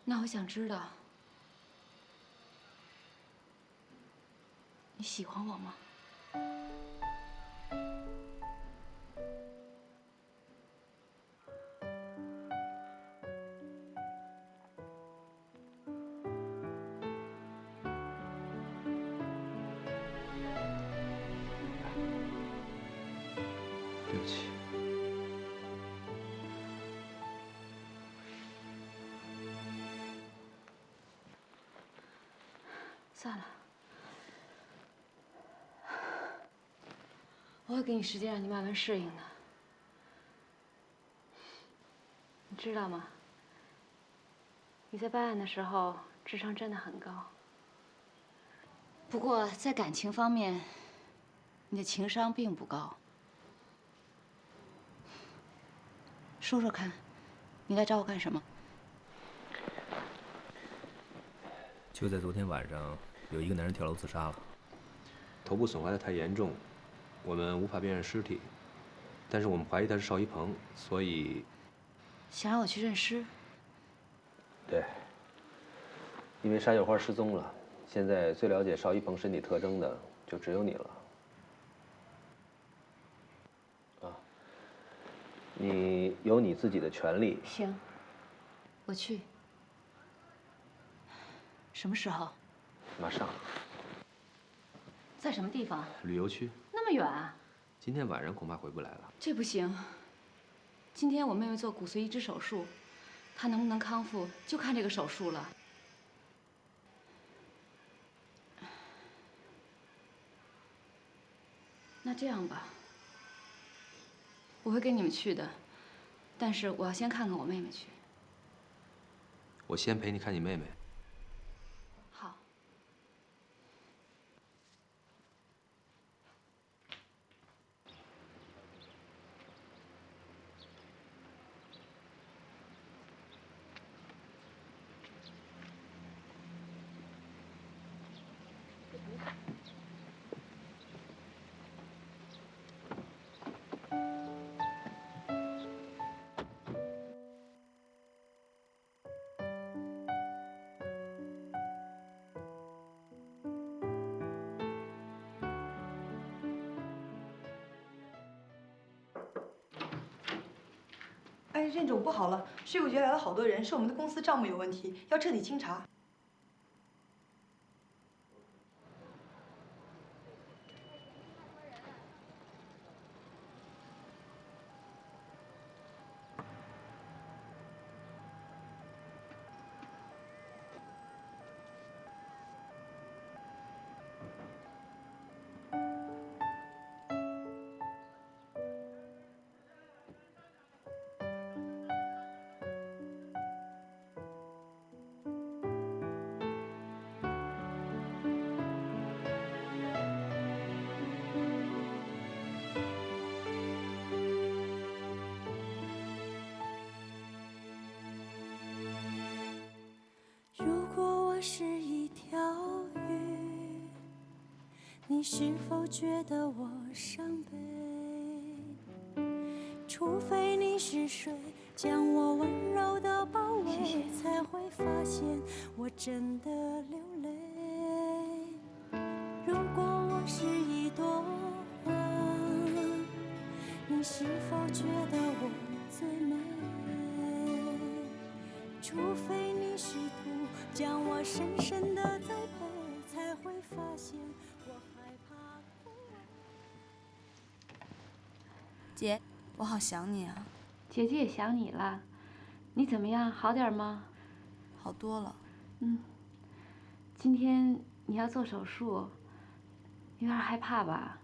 那我想知道，你喜欢我吗？
对不起。
算了，我会给你时间让你慢慢适应的。你知道吗？你在办案的时候智商真的很高，不过在感情方面，你的情商并不高。说说看，你来找我干什么？
就在昨天晚上，有一个男人跳楼自杀了。
头部损坏的太严重，我们无法辨认尸体，但是我们怀疑他是邵一鹏，所以
想让我去认尸？
对，因为沙秀花失踪了，现在最了解邵一鹏身体特征的就只有你了。啊，你有你自己的权利。
行，我去。什么时候？
马上。
在什么地方？
旅游区。
那么远啊？
今天晚上恐怕回不来了。
这不行。今天我妹妹做骨髓移植手术，她能不能康复，就看这个手术了。那这样吧，我会跟你们去的，但是我要先看看我妹妹去。
我先陪你看你妹妹。
好。
哎，任总，不好了，税务局来了好多人，是我们的公司账目有问题，要彻底清查。
是否觉得我伤悲？除非你是水，将我温柔的包围，才会发现我真的流泪。如果我是一朵花，你是否觉得我最美？除非你试图将我深深的栽培，才会发现我害怕枯萎。
姐，我好想你啊。
姐姐也想你了，你怎么样？好点吗？
好多了。
今天你要做手术，有点害怕吧？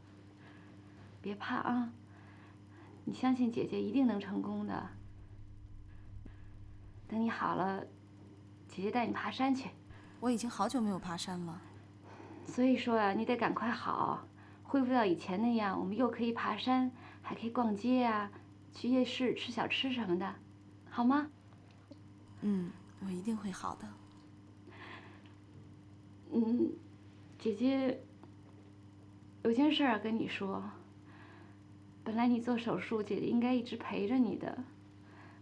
别怕啊，你相信姐姐一定能成功的。等你好了，姐姐带你爬山去。
我已经好久没有爬山了。
所以说啊，你得赶快好，恢复到以前那样，我们又可以爬山，还可以逛街啊，去夜市吃小吃什么的，好吗？
我一定会好的。
姐姐有件事儿要跟你说。本来你做手术，姐姐应该一直陪着你的，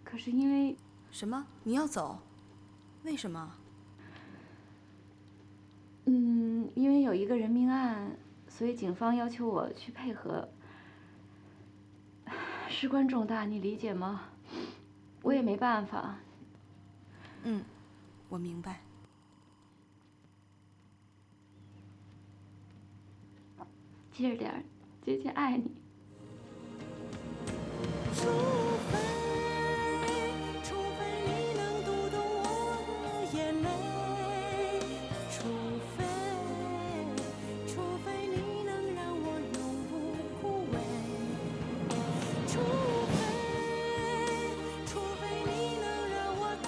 可是因为
什么？你要走？为什么？
因为有一个人命案，所以警方要求我去配合。事关重大，你理解吗？我也没办法。
我明白。
接着点儿，姐姐爱你。
除非你能读懂我的眼泪，除非你能让我永不枯萎，除非你能让我自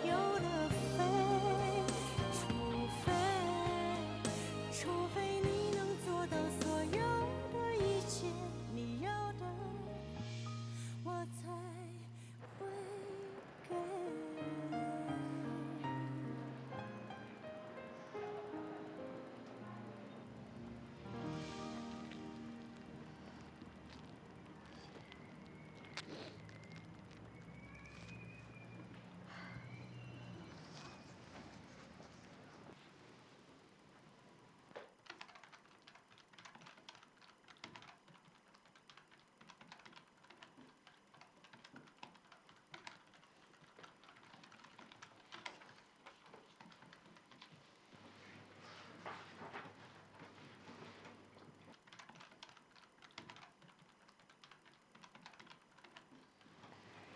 由地飞，除非你能做到所有的一切你要的，我才会给。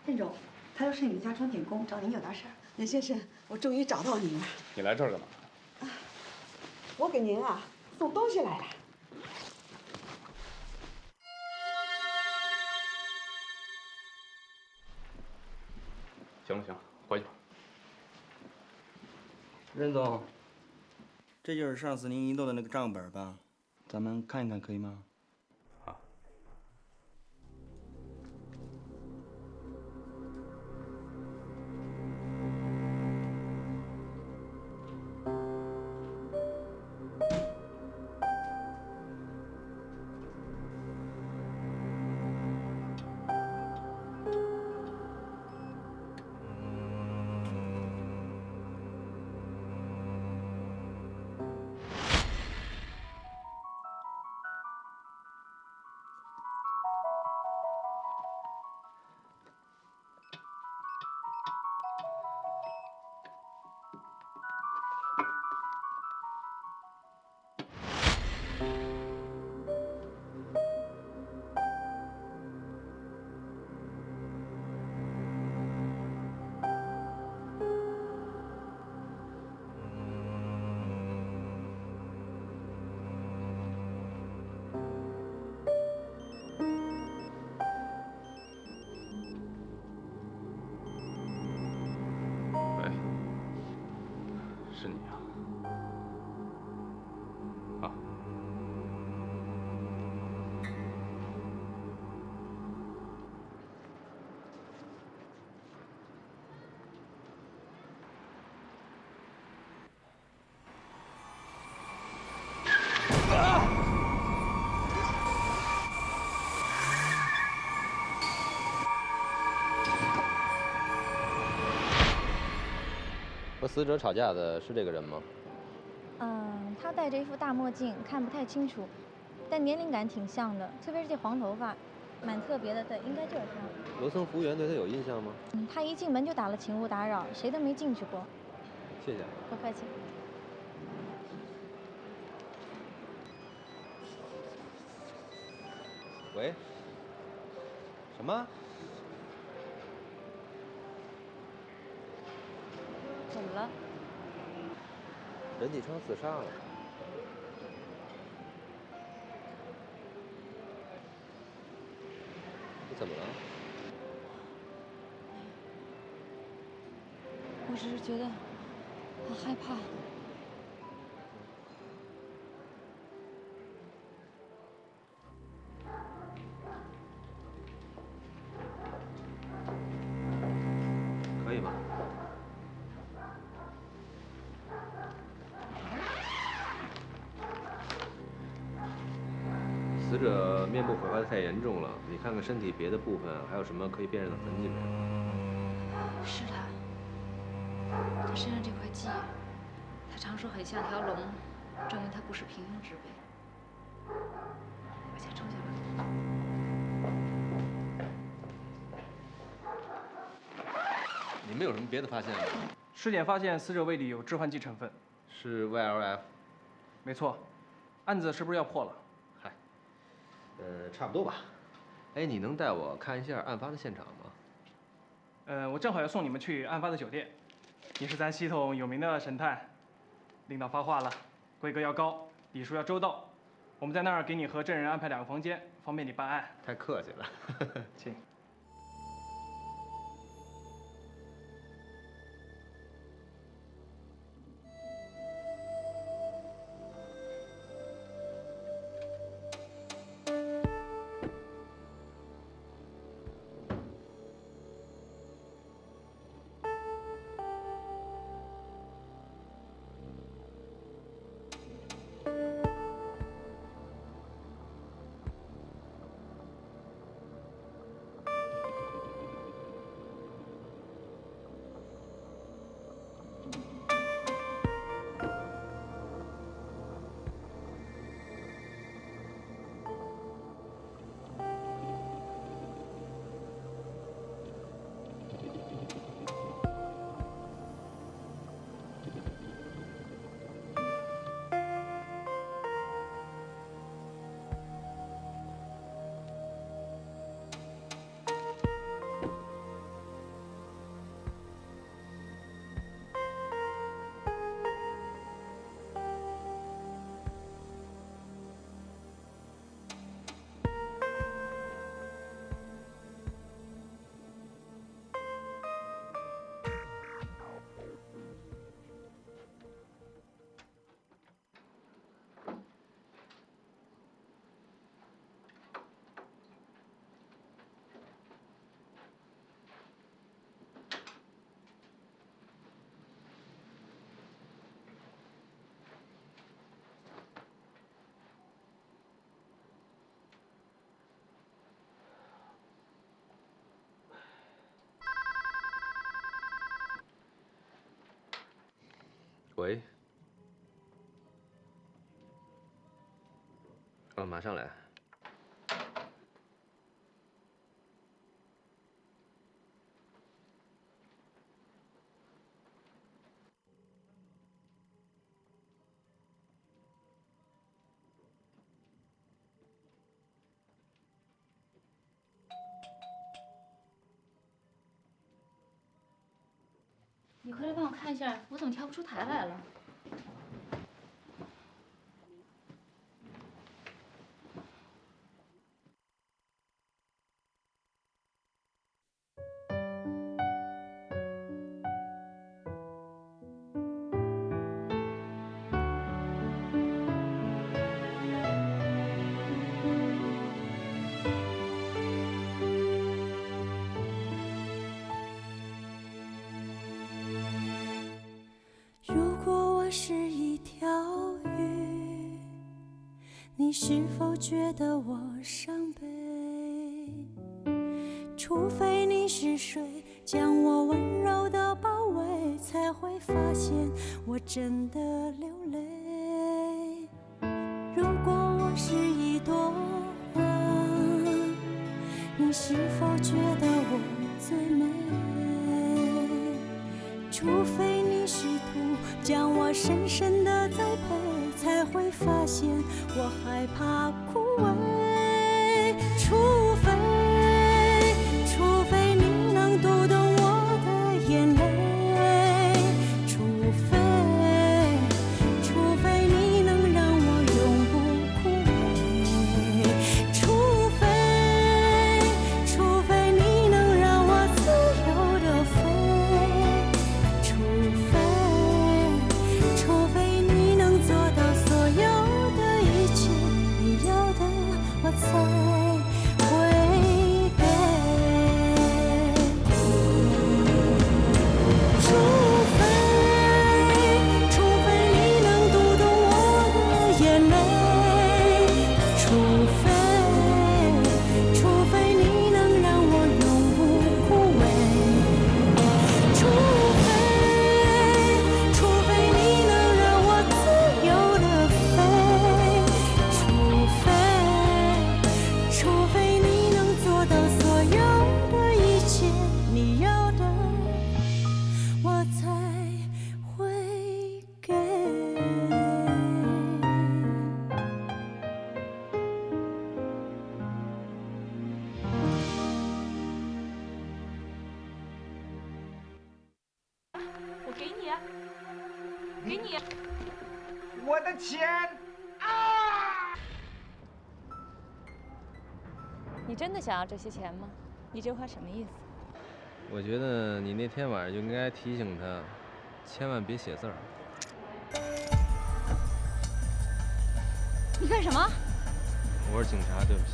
任总，他说是你们家钟点工，找您有点事儿。
任先生，我终于找到您了。
你来这儿干嘛？
我给您啊送东西来了。
行了行了，回去吧。
任总，这就是上次您移动的那个账本吧？咱们看一看，可以吗？
和死者吵架的是这个人吗？
他戴着一副大墨镜，看不太清楚，但年龄感挺像的，特别是这黄头发，蛮特别的。对，应该就是他。
楼层服务员对他有印象吗？
他一进门就打了请勿打扰，谁都没进去过。
谢谢。
不客气。
喂？什么？
怎么了？
任继昌自杀了。你怎么了？
我只是觉得好害怕。
可以吗？死者面部毁坏的太严重了，你看看身体别的部分还有什么可以辨认的痕迹没？
是他，他身上这块肌，他常说很像条龙，证明他不是平庸之辈。把钱收下吧。
你们有什么别的发现吗？
尸检发现死者胃里有致幻剂成分，
是 YLF。
没错，案子是不是要破了？
嗨，差不多吧。哎，你能带我看一下案发的现场吗？
我正好要送你们去案发的酒店。你是咱系统有名的神探，领导发话了，规格要高，礼数要周到。我们在那儿给你和证人安排2个房间，方便你办案。
太客气了，
请。
喂。马上来。
你回来帮我看一下，我怎么调不出台来了？
如果我是一条鱼，你是否觉得我伤悲？除非你是水，将我温柔的包围，才会发现我真的流泪。如果我是一朵花，你是否觉得我最美？除非你试图将我深深的栽培，才会发现我害怕枯萎。除非你能读懂我的眼泪，除非你能让我永不枯萎，除非你能让我自由地飞，除非你能做到所有的一切，你要的我才。
给你，
我的钱
啊！你真的想要这些钱吗？你这话什么意思？
我觉得你那天晚上就应该提醒他，千万别写字儿。
你干什么？
我是警察，对不起。